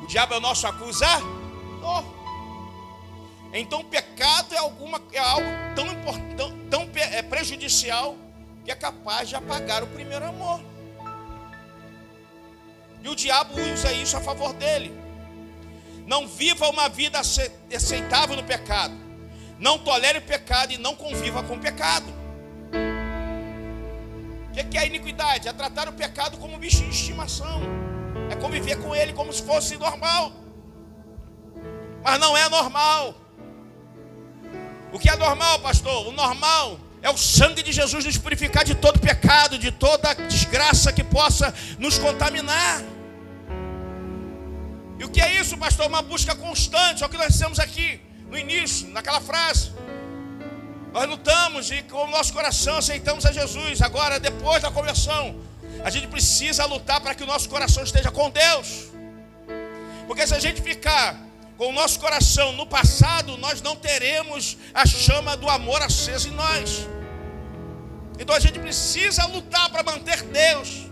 O diabo é o nosso acusador. Então o pecado é algo tão importante, tão prejudicial, que é capaz de apagar o primeiro amor. E o diabo usa isso a favor dele. Não viva uma vida aceitável no pecado. Não tolere o pecado e não conviva com o pecado. O que é a iniquidade? É tratar o pecado como um bichinho de estimação. É conviver com ele como se fosse normal. Mas não é normal. O que é normal, pastor? O normal é o sangue de Jesus nos purificar de todo pecado, de toda desgraça que possa nos contaminar. E o que é isso, pastor? Uma busca constante. É o que nós dissemos aqui no início, naquela frase. Nós lutamos e com o nosso coração aceitamos a Jesus. Agora, depois da conversão, a gente precisa lutar para que o nosso coração esteja com Deus. Porque se a gente ficar com o nosso coração no passado, nós não teremos a chama do amor acesa em nós. Então a gente precisa lutar para manter Deus.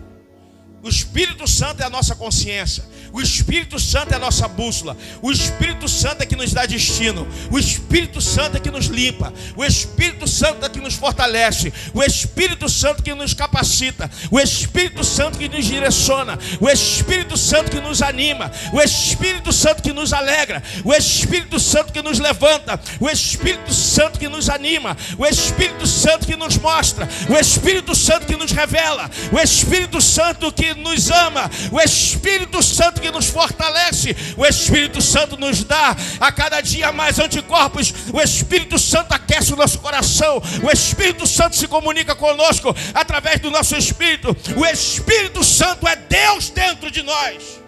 O Espírito Santo é a nossa consciência. O Espírito Santo é a nossa bússola. O Espírito Santo é que nos dá destino. O Espírito Santo é que nos limpa. O Espírito Santo é que nos fortalece. O Espírito Santo que nos capacita. O Espírito Santo que nos direciona. O Espírito Santo que nos anima. O Espírito Santo que nos alegra. O Espírito Santo que nos levanta. O Espírito Santo que nos anima. O Espírito Santo que nos mostra. O Espírito Santo que nos revela. O Espírito Santo que nos ama. O Espírito Santo que nos fortalece. O Espírito Santo nos dá a cada dia mais anticorpos. O Espírito Santo aquece o nosso coração. O Espírito Santo se comunica conosco através do nosso Espírito. O Espírito Santo é Deus dentro de nós.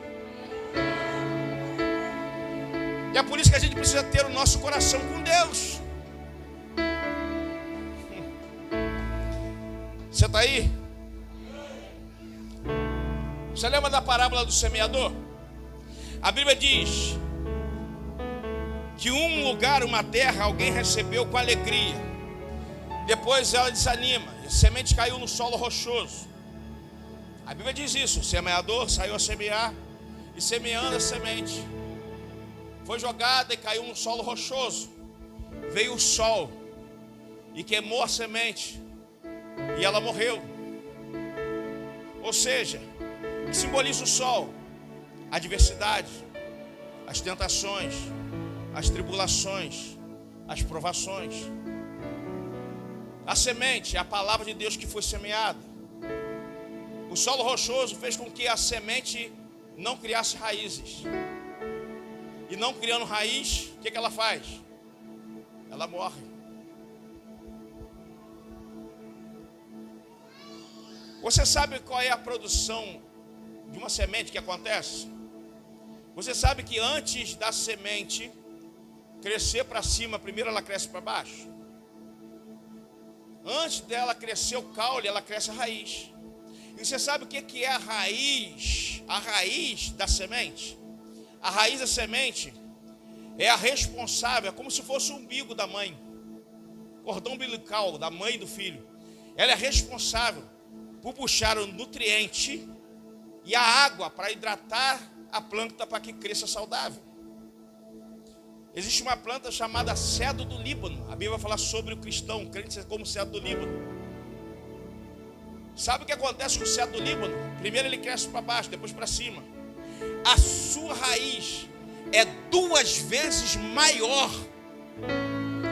E é por isso que a gente precisa ter o nosso coração com Deus. Você está aí? Você lembra da parábola do semeador? A Bíblia diz que um lugar, uma terra, alguém recebeu com alegria. Depois ela desanima. A semente caiu no solo rochoso. A Bíblia diz isso. O semeador saiu a semear e semeando a semente foi jogada e caiu no solo rochoso. Veio o sol e queimou a semente e ela morreu. Ou seja, o que simboliza o sol? A adversidade, as tentações, as tribulações, as provações. A semente é a palavra de Deus que foi semeada. O solo rochoso fez com que a semente não criasse raízes. E não criando raiz, o que ela faz? Ela morre. Você sabe qual é a produção de uma semente que acontece? Você sabe que antes da semente crescer para cima, primeiro ela cresce para baixo. Antes dela crescer o caule, ela cresce a raiz. E você sabe o que é a raiz? A raiz da semente? A raiz da semente é a responsável, é como se fosse o umbigo da mãe, cordão umbilical da mãe e do filho. Ela é responsável por puxar o nutriente e a água para hidratar a planta para que cresça saudável. Existe uma planta chamada cedro do Líbano. A Bíblia vai falar sobre o cristão, o crente como cedro do Líbano. Sabe o que acontece com o cedro do Líbano? Primeiro ele cresce para baixo, depois para cima. A sua raiz é 2 vezes maior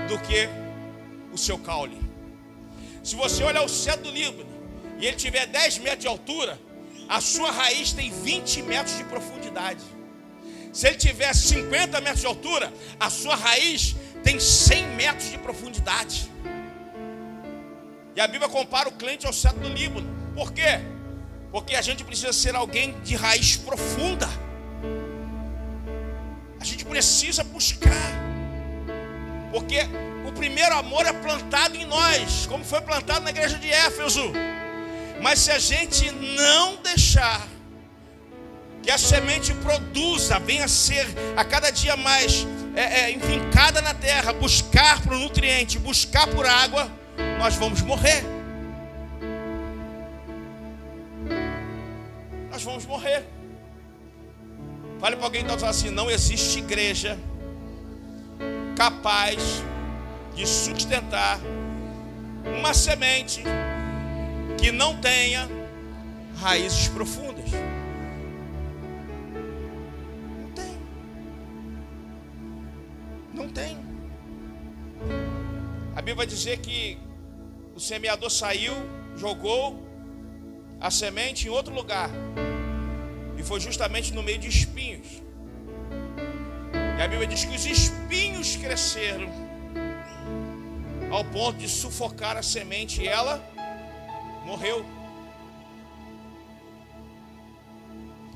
do que o seu caule. Se você olhar o cedro do Líbano e ele tiver 10 metros de altura, a sua raiz tem 20 metros de profundidade. Se ele tiver 50 metros de altura, a sua raiz tem 100 metros de profundidade. E a Bíblia compara o crente ao cedro do Líbano. Por quê? Porque a gente precisa ser alguém de raiz profunda. A gente precisa buscar. Porque o primeiro amor é plantado em nós, como foi plantado na igreja de Éfeso. Mas se a gente não deixar que a semente produza, venha a ser a cada dia mais enfincada na terra, buscar por nutriente, buscar por água, nós vamos morrer. Nós vamos morrer. Fale para alguém que está dizendo assim: não existe igreja capaz de sustentar uma semente que não tenha raízes profundas. Não tem. A Bíblia vai dizer que o semeador saiu, jogou a semente em outro lugar, e foi justamente no meio de espinhos. E a Bíblia diz que os espinhos cresceram ao ponto de sufocar a semente, e ela morreu.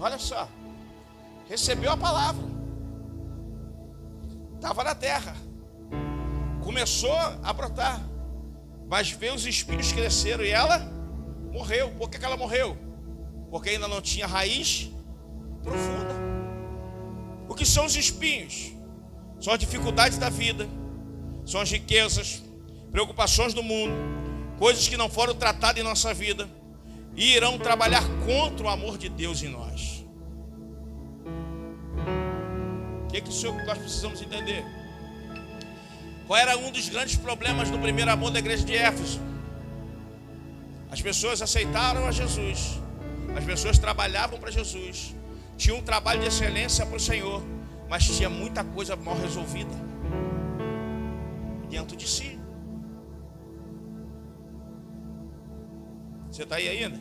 Olha só, recebeu a palavra, estava na terra, começou a brotar, mas veio os espinhos cresceram e ela morreu. Por que ela morreu? Porque ainda não tinha raiz profunda. O que são os espinhos? São as dificuldades da vida, são as riquezas, preocupações do mundo, coisas que não foram tratadas em nossa vida e irão trabalhar contra o amor de Deus em nós. O que nós precisamos entender? Qual era um dos grandes problemas do primeiro amor da igreja de Éfeso? As pessoas aceitaram a Jesus, as pessoas trabalhavam para Jesus, tinham um trabalho de excelência para o Senhor, mas tinha muita coisa mal resolvida dentro de si. Você está aí ainda?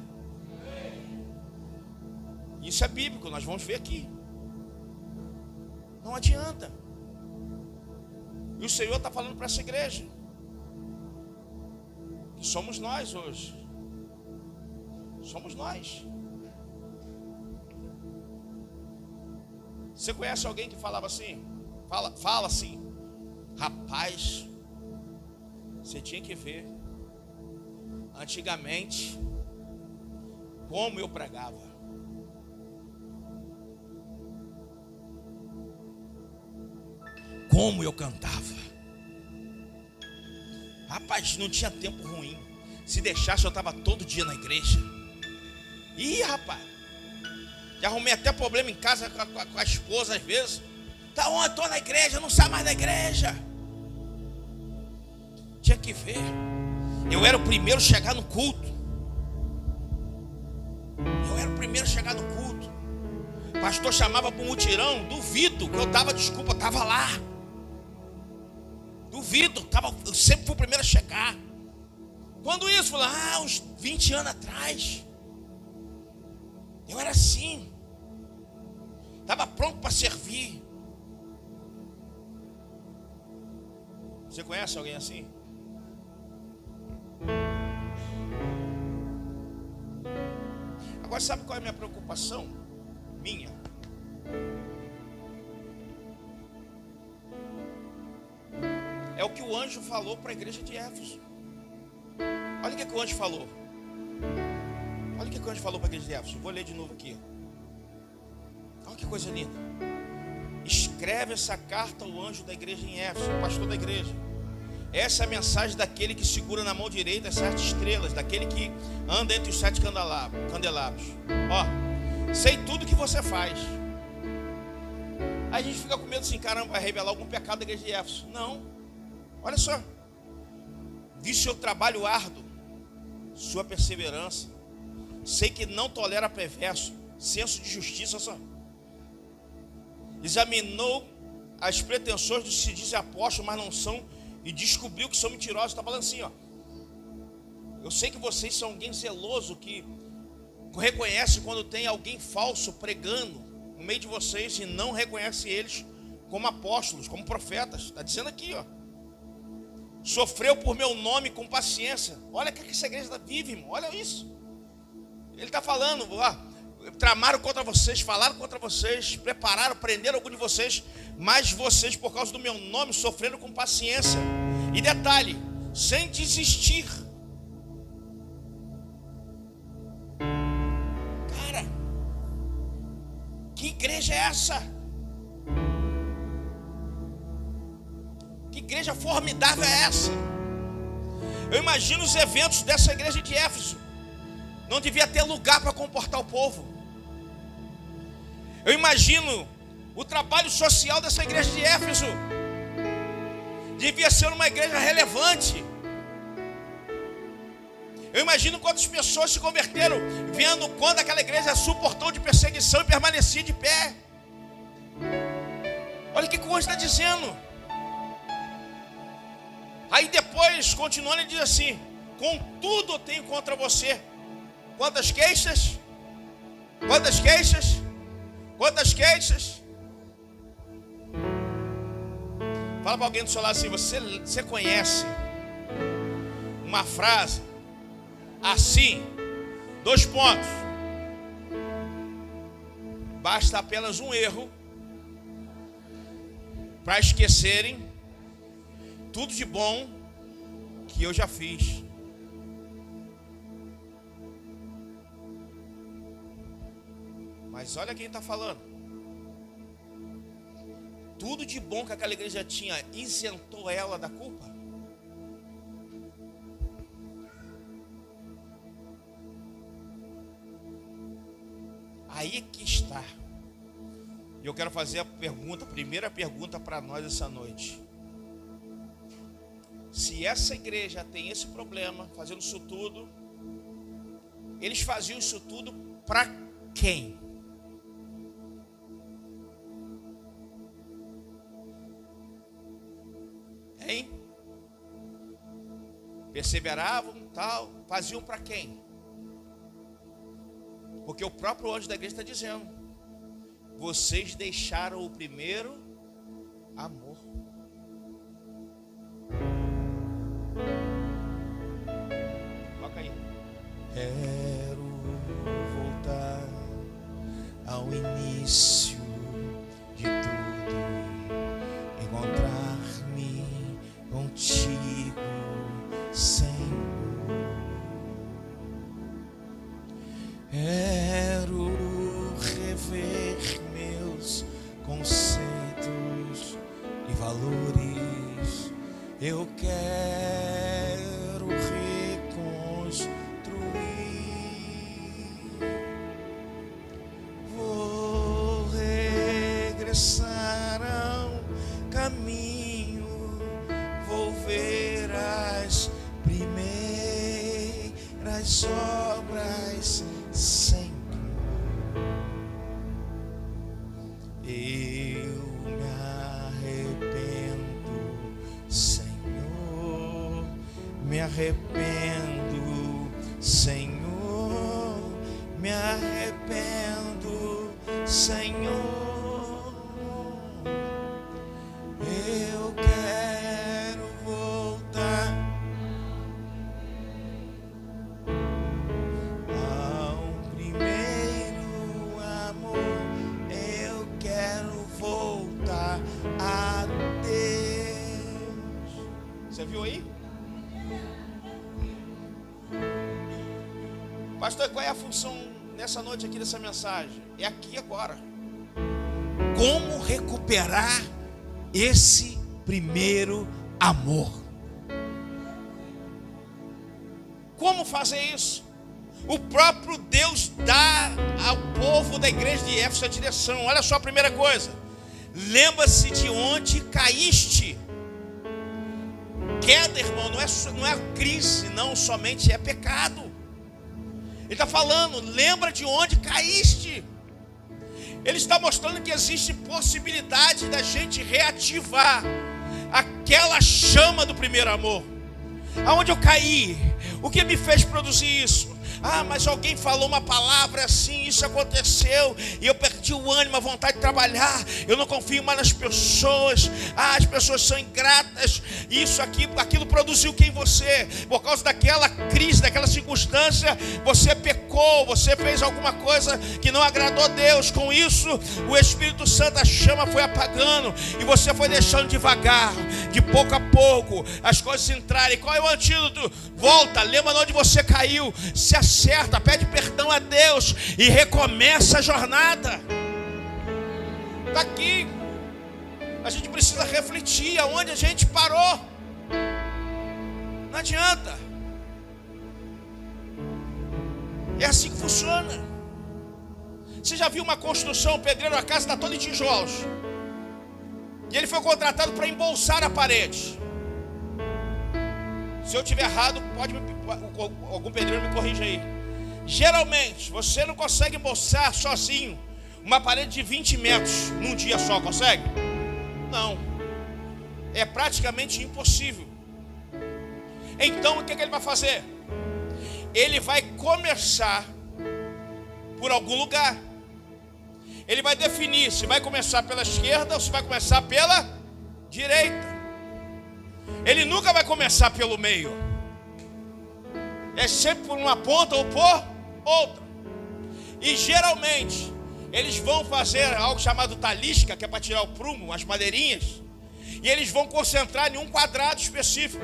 Isso é bíblico, nós vamos ver aqui. Não adianta. E o Senhor está falando para essa igreja, que somos nós hoje. Somos nós. Você conhece alguém que falava assim? Fala assim: rapaz, você tinha que ver antigamente como eu pregava. Como eu cantava. Rapaz, não tinha tempo ruim. Se deixasse, eu estava todo dia na igreja. Ih, rapaz, já arrumei até problema em casa com a esposa às vezes. Tá onde? Estou na igreja, não sai mais da igreja. Tinha que ver. Eu era o primeiro a chegar no culto. O pastor chamava para o mutirão, duvido que eu dava desculpa, eu estava lá. Duvido, eu sempre fui o primeiro a chegar. Quando isso? Falei, uns 20 anos atrás. Eu era assim. Estava pronto para servir. Você conhece alguém assim? Agora sabe qual é a minha preocupação? Minha. É o que o anjo falou para a igreja de Éfeso. Olha o que o anjo falou. Olha o que o anjo falou para a igreja de Éfeso. Vou ler de novo aqui. Olha que coisa linda. Escreve essa carta ao anjo da igreja em Éfeso, o pastor da igreja. Essa é a mensagem daquele que segura na mão direita as 7 estrelas, daquele que anda entre os 7 candelabros. Ó, sei tudo que você faz. Aí a gente fica com medo assim, caramba, vai revelar algum pecado da igreja de Éfeso. Não, olha só. Vi seu trabalho árduo, sua perseverança. Sei que não tolera perverso, senso de justiça só. Examinou as pretensões dos que se dizem apóstolos, mas não são, e descobriu que são mentirosos. Está falando assim, ó. Eu sei que vocês são alguém zeloso, que reconhece quando tem alguém falso pregando no meio de vocês e não reconhece eles como apóstolos, como profetas. Está dizendo aqui, ó. Sofreu por meu nome com paciência. Olha o que essa igreja vive, irmão. Olha isso. Ele está falando, ó, tramaram contra vocês, falaram contra vocês, prepararam, prenderam algum de vocês, mas vocês, por causa do meu nome, sofreram com paciência. E detalhe, sem desistir. Cara, que igreja é essa? Que igreja formidável é essa? Eu imagino os eventos dessa igreja de Éfeso. Não devia ter lugar para comportar o povo. Eu imagino o trabalho social dessa igreja de Éfeso. Devia ser uma igreja relevante. Eu imagino quantas pessoas se converteram, vendo quando aquela igreja suportou de perseguição e permanecia de pé. Olha o que o anjo está dizendo. Aí depois, continuando, ele diz assim: contudo eu tenho contra você. Quantas queixas? Quantas queixas? Quantas queixas? Fala para alguém do seu lado assim: você conhece uma frase assim, 2 pontos. Basta apenas um erro para esquecerem tudo de bom que eu já fiz. Mas olha quem está falando. tudo de bom que aquela igreja tinha isentou ela da culpa? Aí que está. E eu quero fazer a primeira pergunta para nós essa noite. Se essa igreja tem esse problema, fazendo isso tudo, eles faziam isso tudo para quem? Hein? Perseveravam, tal, faziam para quem? Porque o próprio anjo da igreja está dizendo: vocês deixaram o primeiro amor. Toca aí. Quero voltar ao início de tudo, encontrar-me contigo, Senhor. Quero rever meus conceitos e valores. Eu quero reconstruir. Vou regressar ao caminho. Vou ver as primeiras obras, Senhor. Eu me arrependo, Senhor. Me arrependo, Senhor. Me arrependo, Senhor. Eu quero voltar ao primeiro amor. Eu quero voltar a Deus. Você viu aí? Pastor, qual é a função nessa noite aqui dessa mensagem? É aqui agora. Como recuperar esse primeiro amor? Como fazer isso? O próprio Deus dá ao povo da igreja de Éfeso a direção. Olha só a primeira coisa: lembra-se de onde caíste. Queda, irmão, não é crise, não, somente é pecado. Ele está falando, lembra de onde caíste. Ele está mostrando que existe possibilidade da gente reativar aquela chama do primeiro amor. Aonde eu caí? O que me fez produzir isso? Ah, mas alguém falou uma palavra assim, isso aconteceu, e eu perdi o ânimo, a vontade de trabalhar. Eu não confio mais nas pessoas. Ah, as pessoas são ingratas. Isso aqui, aquilo produziu quem você? Por causa daquela crise, daquela circunstância, você pecou, você fez alguma coisa que não agradou a Deus. Com isso, o Espírito Santo, a chama foi apagando, e você foi deixando devagar, de pouco a pouco, as coisas entrarem. Qual é o antídoto? Volta, lembra de onde você caiu, se acerta, pede perdão a Deus e recomeça a jornada. Está aqui. A gente precisa refletir aonde a gente parou. Não adianta. É assim que funciona. Você já viu uma construção, o pedreiro, a casa está toda em tijolos, e ele foi contratado para embolsar a parede. Se eu estiver errado, algum pedreiro me corrija aí. Geralmente, você não consegue embolsar sozinho uma parede de 20 metros num dia só, consegue? Não. É praticamente impossível. Então, o que ele vai fazer? Ele vai começar por algum lugar. Ele vai definir se vai começar pela esquerda ou se vai começar pela direita. Ele nunca vai começar pelo meio. É sempre por uma ponta ou por outra. E geralmente eles vão fazer algo chamado talisca, que é para tirar o prumo, as madeirinhas. E eles vão concentrar em um quadrado específico.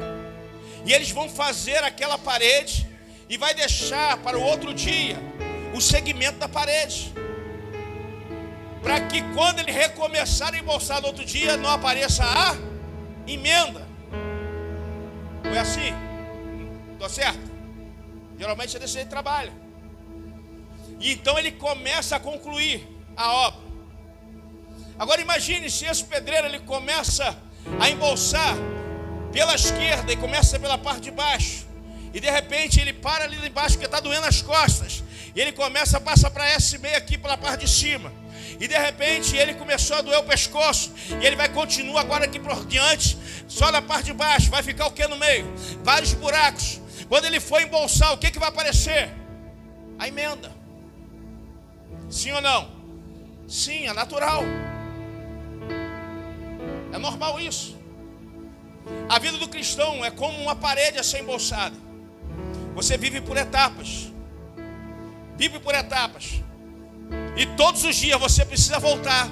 E eles vão fazer aquela parede e vai deixar para o outro dia o segmento da parede. para que quando ele recomeçar a embolsar no outro dia, não apareça a emenda. Foi assim? Tô certo? Geralmente é desse jeito que trabalha. E então ele começa a concluir a obra. Agora imagine se esse pedreiro ele começa a embolsar pela esquerda e começa pela parte de baixo. E de repente ele para ali embaixo porque está doendo as costas. E ele começa a passar para essa meia aqui pela parte de cima. E de repente ele começou a doer o pescoço. E ele vai continuar agora aqui por diante, só na parte de baixo. Vai ficar o que no meio? Vários buracos. Quando ele for embolsar, o que vai aparecer? A emenda. Sim ou não? Sim, é natural. É normal isso. A vida do cristão é como uma parede a ser embolsada. Você vive por etapas. Vive por etapas. E todos os dias você precisa voltar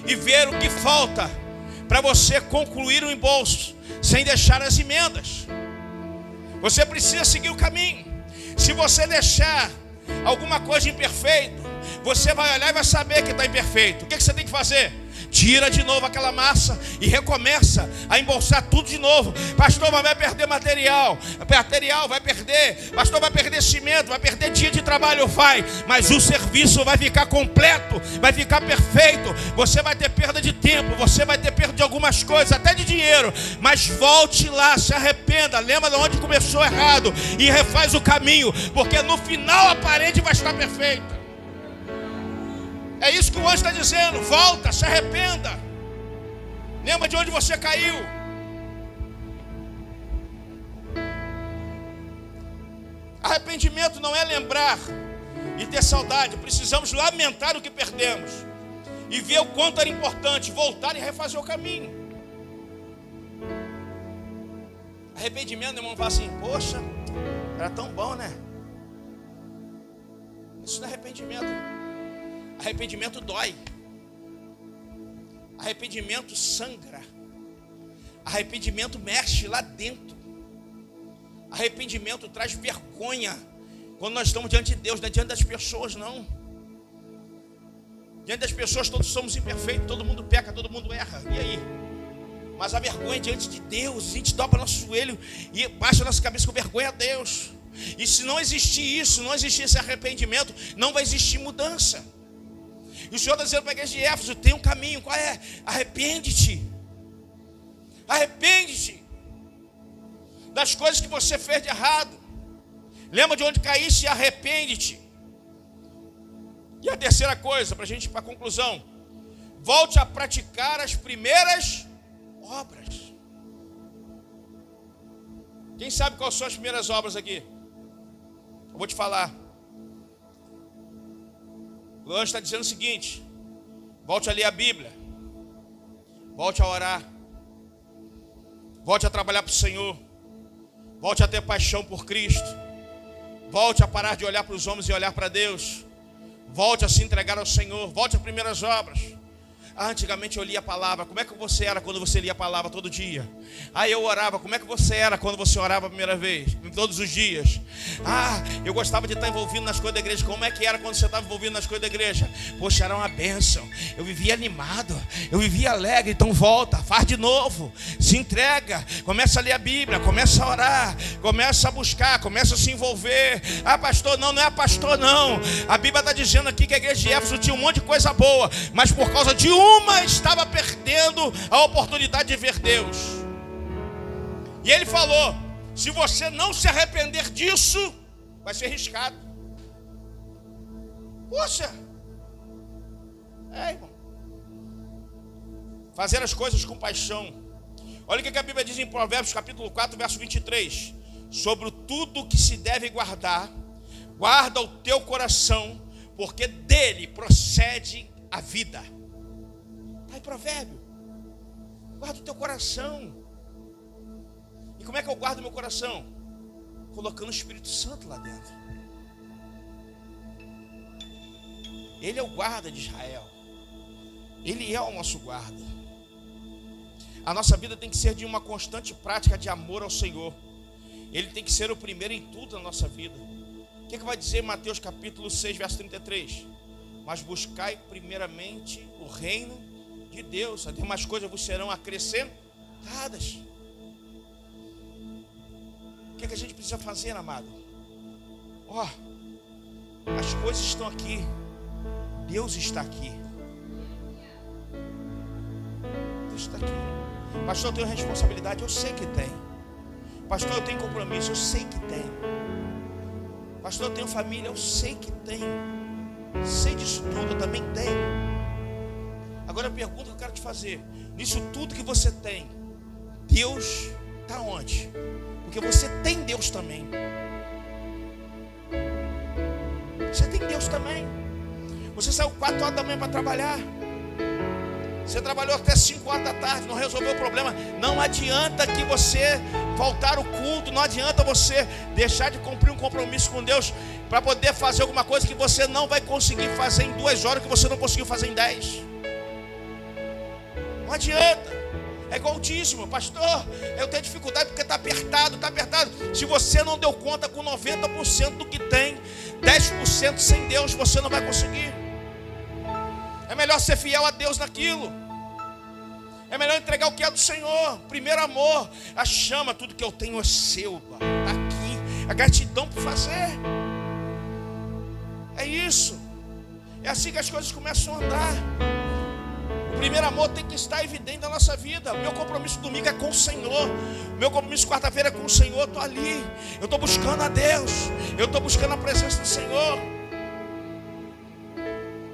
e ver o que falta para você concluir o embolso, sem deixar as emendas. Você precisa seguir o caminho. Se você deixar alguma coisa imperfeita, você vai olhar e vai saber que está imperfeito. O que você tem que fazer? Tira de novo aquela massa e recomeça a embolsar tudo de novo. Pastor, vai perder material vai perder. Pastor, vai perder cimento, vai perder dia de trabalho, vai. Mas o serviço vai ficar completo, vai ficar perfeito. Você vai ter perda de tempo, você vai ter perda de algumas coisas, até de dinheiro. Mas volte lá, se arrependa, lembra de onde começou errado e refaz o caminho, porque no final a parede vai estar perfeita. É isso que o anjo está dizendo. Volta, se arrependa. Lembra de onde você caiu. Arrependimento não é lembrar e ter saudade. Precisamos lamentar o que perdemos e ver o quanto era importante voltar e refazer o caminho. Arrependimento, meu irmão, fala assim: poxa, era tão bom, né? Isso não é arrependimento. Arrependimento dói. Arrependimento sangra. Arrependimento mexe lá dentro. Arrependimento traz vergonha quando nós estamos diante de Deus, não é diante das pessoas, não. Diante das pessoas todos somos imperfeitos, todo mundo peca, todo mundo erra. E aí? Mas a vergonha diante de Deus, a gente dobra nosso joelho e baixa a nossa cabeça com vergonha a Deus. E se não existir isso, não existir esse arrependimento, não vai existir mudança. E o Senhor está dizendo para a igreja de Éfeso: tem um caminho, qual é? Arrepende-te. Arrepende-te das coisas que você fez de errado. Lembra de onde caíste e arrepende-te. E a terceira coisa, para a gente ir para a conclusão: volte a praticar as primeiras obras. Quem sabe quais são as primeiras obras aqui? Eu vou te falar. O anjo está dizendo o seguinte: volte a ler a Bíblia, volte a orar, volte a trabalhar para o Senhor, volte a ter paixão por Cristo, volte a parar de olhar para os homens e olhar para Deus, volte a se entregar ao Senhor, volte às primeiras obras. Antigamente eu lia a palavra. Como é que você era quando você lia a palavra todo dia? Eu orava. Como é que você era quando você orava a primeira vez? Todos os dias. Eu gostava de estar envolvido nas coisas da igreja. Como é que era quando você estava envolvido nas coisas da igreja? Poxa, era uma bênção. Eu vivia animado, eu vivia alegre. Então volta, faz de novo, se entrega, começa a ler a Bíblia, começa a orar, começa a buscar, começa a se envolver. Pastor, não é pastor não. A Bíblia está dizendo aqui que a igreja de Éfeso tinha um monte de coisa boa, mas por causa de uma estava perdendo a oportunidade de ver Deus. E ele falou: se você não se arrepender disso, vai ser arriscado. Poxa, irmão, fazer as coisas com paixão. Olha o que a Bíblia diz em Provérbios capítulo 4, verso 23: sobre tudo que se deve guardar, guarda o teu coração, porque dele procede a vida. Está em provérbio. Guarda o teu coração. E como é que eu guardo meu coração? Colocando o Espírito Santo lá dentro. Ele é o guarda de Israel. Ele é o nosso guarda. A nossa vida tem que ser de uma constante prática de amor ao Senhor. Ele tem que ser o primeiro em tudo na nossa vida. O que vai dizer Mateus capítulo 6, verso 33? mas buscai primeiramente o reino de Deus. As demais coisas vos serão acrescentadas. O que é que a gente precisa fazer, amado? As coisas estão aqui. Deus está aqui. Deus está aqui. Pastor, eu tenho responsabilidade. Eu sei que tem. Pastor, eu tenho compromisso. Eu sei que tem. Pastor, eu tenho família. Eu sei que tem. Sei disso tudo. Eu também tenho. Agora a pergunta que eu quero te fazer: nisso tudo que você tem, Deus está onde? Porque você tem Deus também. Você tem Deus também. Você saiu 4 horas da manhã para trabalhar. Você trabalhou até 5 horas da tarde, não resolveu o problema. Não adianta que você faltar o culto. Não adianta você deixar de cumprir um compromisso com Deus para poder fazer alguma coisa que você não vai conseguir fazer em 2 horas, que você não conseguiu fazer em 10. Não adianta. É igual o dízimo. Pastor, eu tenho dificuldade porque está apertado, está apertado. Se você não deu conta com 90% do que tem, 10% sem Deus você não vai conseguir. É melhor ser fiel a Deus naquilo. É melhor entregar o que é do Senhor. Primeiro amor. A chama, tudo que eu tenho é seu. Está aqui. A gratidão por fazer. É isso. É assim que as coisas começam a andar. O primeiro amor tem que estar evidente na nossa vida. O meu compromisso domingo é com o Senhor. O meu compromisso quarta-feira é com o Senhor. Eu estou ali. Eu estou buscando a Deus. Eu estou buscando a presença do Senhor.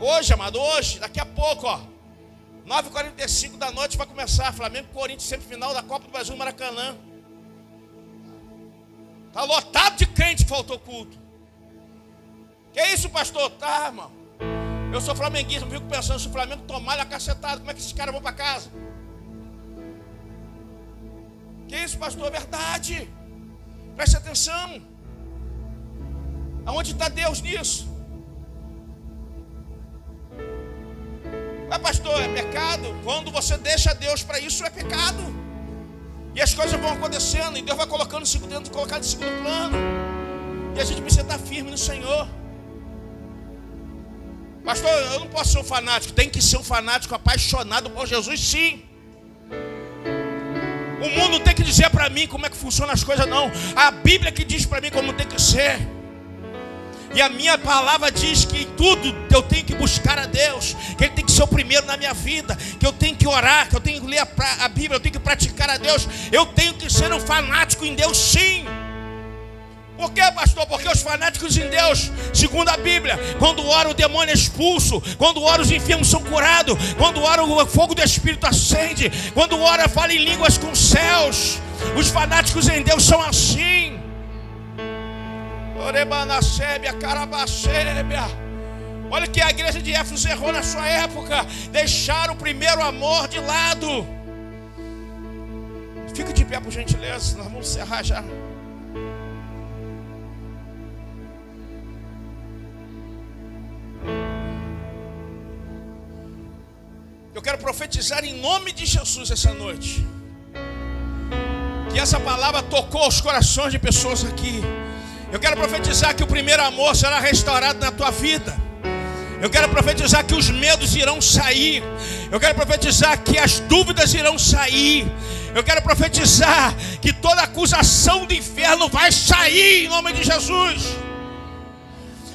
Hoje, amado, hoje, daqui a pouco, 9h45 da noite vai começar Flamengo e Corinthians, semifinal da Copa do Brasil, Maracanã. Está lotado de crente que faltou culto. Que isso, pastor? Tá, irmão. Eu sou flamenguista, eu fico pensando, se o Flamengo tomar a cacetada, como é que esses caras vão para casa? Que isso, pastor? É verdade. Preste atenção. Aonde está Deus nisso? Pastor, é pecado? Quando você deixa Deus para isso, é pecado. E as coisas vão acontecendo, e Deus vai colocando em segundo plano. E a gente precisa estar firme no Senhor. Pastor, eu não posso ser um fanático. Tem que ser um fanático apaixonado por Jesus, sim. O mundo tem que dizer para mim como é que funcionam as coisas, não. A Bíblia que diz para mim como tem que ser. E a minha palavra diz que em tudo eu tenho que buscar a Deus, que Ele tem que ser o primeiro na minha vida, que eu tenho que orar, que eu tenho que ler a Bíblia, eu tenho que praticar a Deus. Eu tenho que ser um fanático em Deus, sim. Por quê, pastor? Porque os fanáticos em Deus, segundo a Bíblia, quando ora o demônio é expulso, quando ora os enfermos são curados, quando ora o fogo do Espírito acende, quando ora fala em línguas com os céus. Os fanáticos em Deus são assim. Olha que a igreja de Éfeso errou na sua época. Deixaram o primeiro amor de lado. Fica de pé, por gentileza. Nós vamos encerrar já. Eu quero profetizar em nome de Jesus essa noite, que essa palavra tocou os corações de pessoas aqui. Eu quero profetizar que o primeiro amor será restaurado na tua vida. Eu quero profetizar que os medos irão sair. Eu quero profetizar que as dúvidas irão sair. Eu quero profetizar que toda acusação do inferno vai sair em nome de Jesus.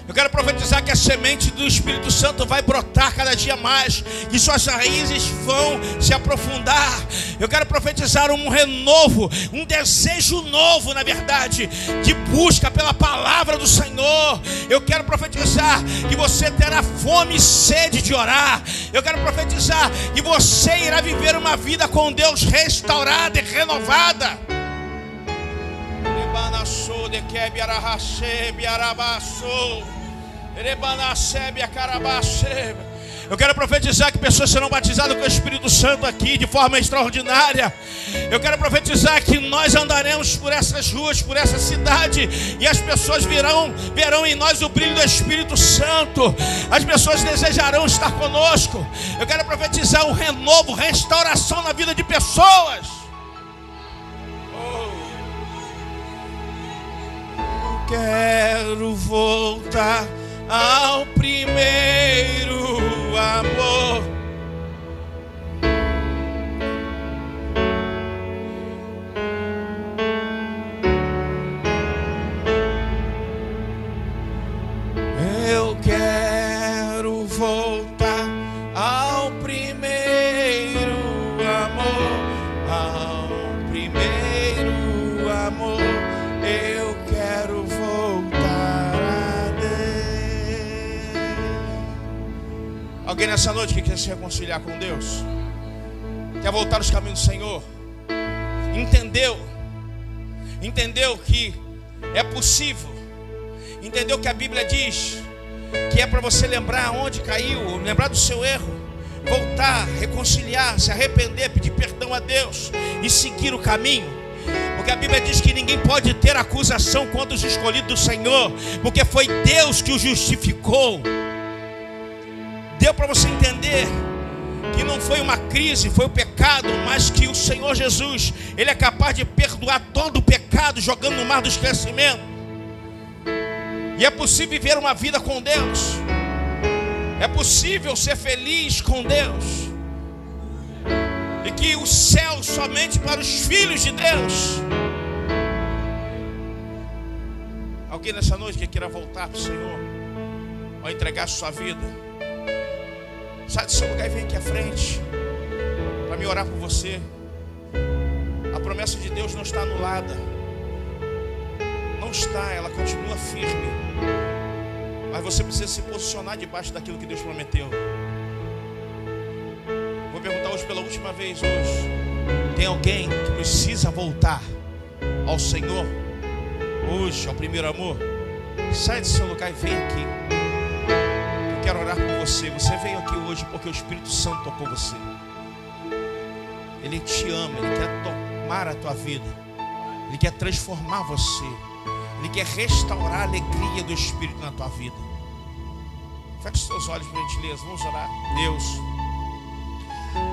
Eu quero profetizar que a semente do Espírito Santo vai brotar cada dia mais, que suas raízes vão se aprofundar. Eu quero profetizar um renovo, um desejo novo, na verdade, de busca pela palavra do Senhor. Eu quero profetizar que você terá fome e sede de orar. Eu quero profetizar que você irá viver uma vida com Deus restaurada e renovada. Eu quero profetizar que pessoas serão batizadas com o Espírito Santo aqui de forma extraordinária. Eu quero profetizar que nós andaremos por essas ruas, por essa cidade, e as pessoas verão em nós o brilho do Espírito Santo. As pessoas desejarão estar conosco. Eu quero profetizar um renovo, restauração na vida de pessoas. Eu quero voltar ao primeiro ao primeiro amor. Eu quero voltar a Deus. Alguém nessa noite que quer se reconciliar com Deus, quer voltar aos caminhos do Senhor, entendeu que é possível, entendeu que a Bíblia diz que é para você lembrar onde caiu, lembrar do seu erro, voltar, reconciliar, se arrepender, pedir perdão a Deus e seguir o caminho. Porque a Bíblia diz que ninguém pode ter acusação contra os escolhidos do Senhor, porque foi Deus que o justificou. Deu para você entender que não foi uma crise, foi o pecado, mas que o Senhor Jesus, Ele é capaz de perdoar todo o pecado, jogando no mar do esquecimento. E é possível viver uma vida com Deus, é possível ser feliz com Deus, e que o céu somente para os filhos de Deus. Alguém nessa noite que queira voltar para o Senhor, ou entregar a sua vida, sai do seu lugar e vem aqui à frente para me orar por você. A promessa de Deus não está anulada, não está, ela continua firme, mas você precisa se posicionar debaixo daquilo que Deus prometeu. Vou perguntar hoje pela última vez hoje: tem alguém que precisa voltar ao Senhor hoje, ao primeiro amor? Sai do seu lugar e vem aqui. Eu quero orar por você. Você veio aqui hoje porque o Espírito Santo tocou você. Ele te ama, Ele quer tomar a tua vida, Ele quer transformar você, Ele quer restaurar a alegria do Espírito na tua vida. Feche os teus olhos, por gentileza, vamos orar. Deus,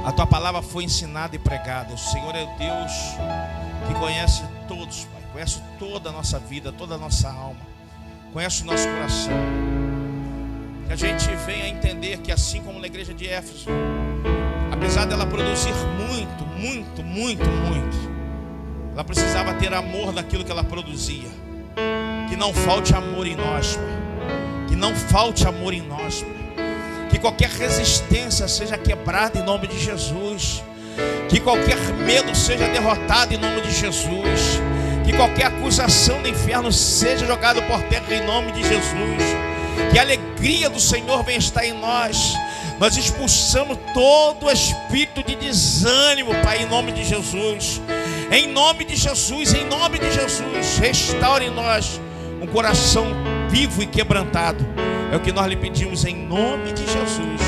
a tua palavra foi ensinada e pregada. O Senhor é o Deus que conhece todos, Pai. Conhece toda a nossa vida, toda a nossa alma, conhece o nosso coração. Que a gente venha a entender que, assim como na igreja de Éfeso, apesar dela produzir muito, ela precisava ter amor naquilo que ela produzia. Que não falte amor em nós, Pai. Que não falte amor em nós, Pai. Que qualquer resistência seja quebrada em nome de Jesus. Que qualquer medo seja derrotado em nome de Jesus. Que qualquer acusação do inferno seja jogada por terra em nome de Jesus. Que a alegria do Senhor venha estar em nós. Nós expulsamos todo espírito de desânimo, Pai, em nome de Jesus. Em nome de Jesus, em nome de Jesus, restaure em nós um coração vivo e quebrantado. É o que nós lhe pedimos em nome de Jesus.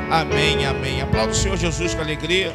Amém, amém. Aplauda o Senhor Jesus com alegria.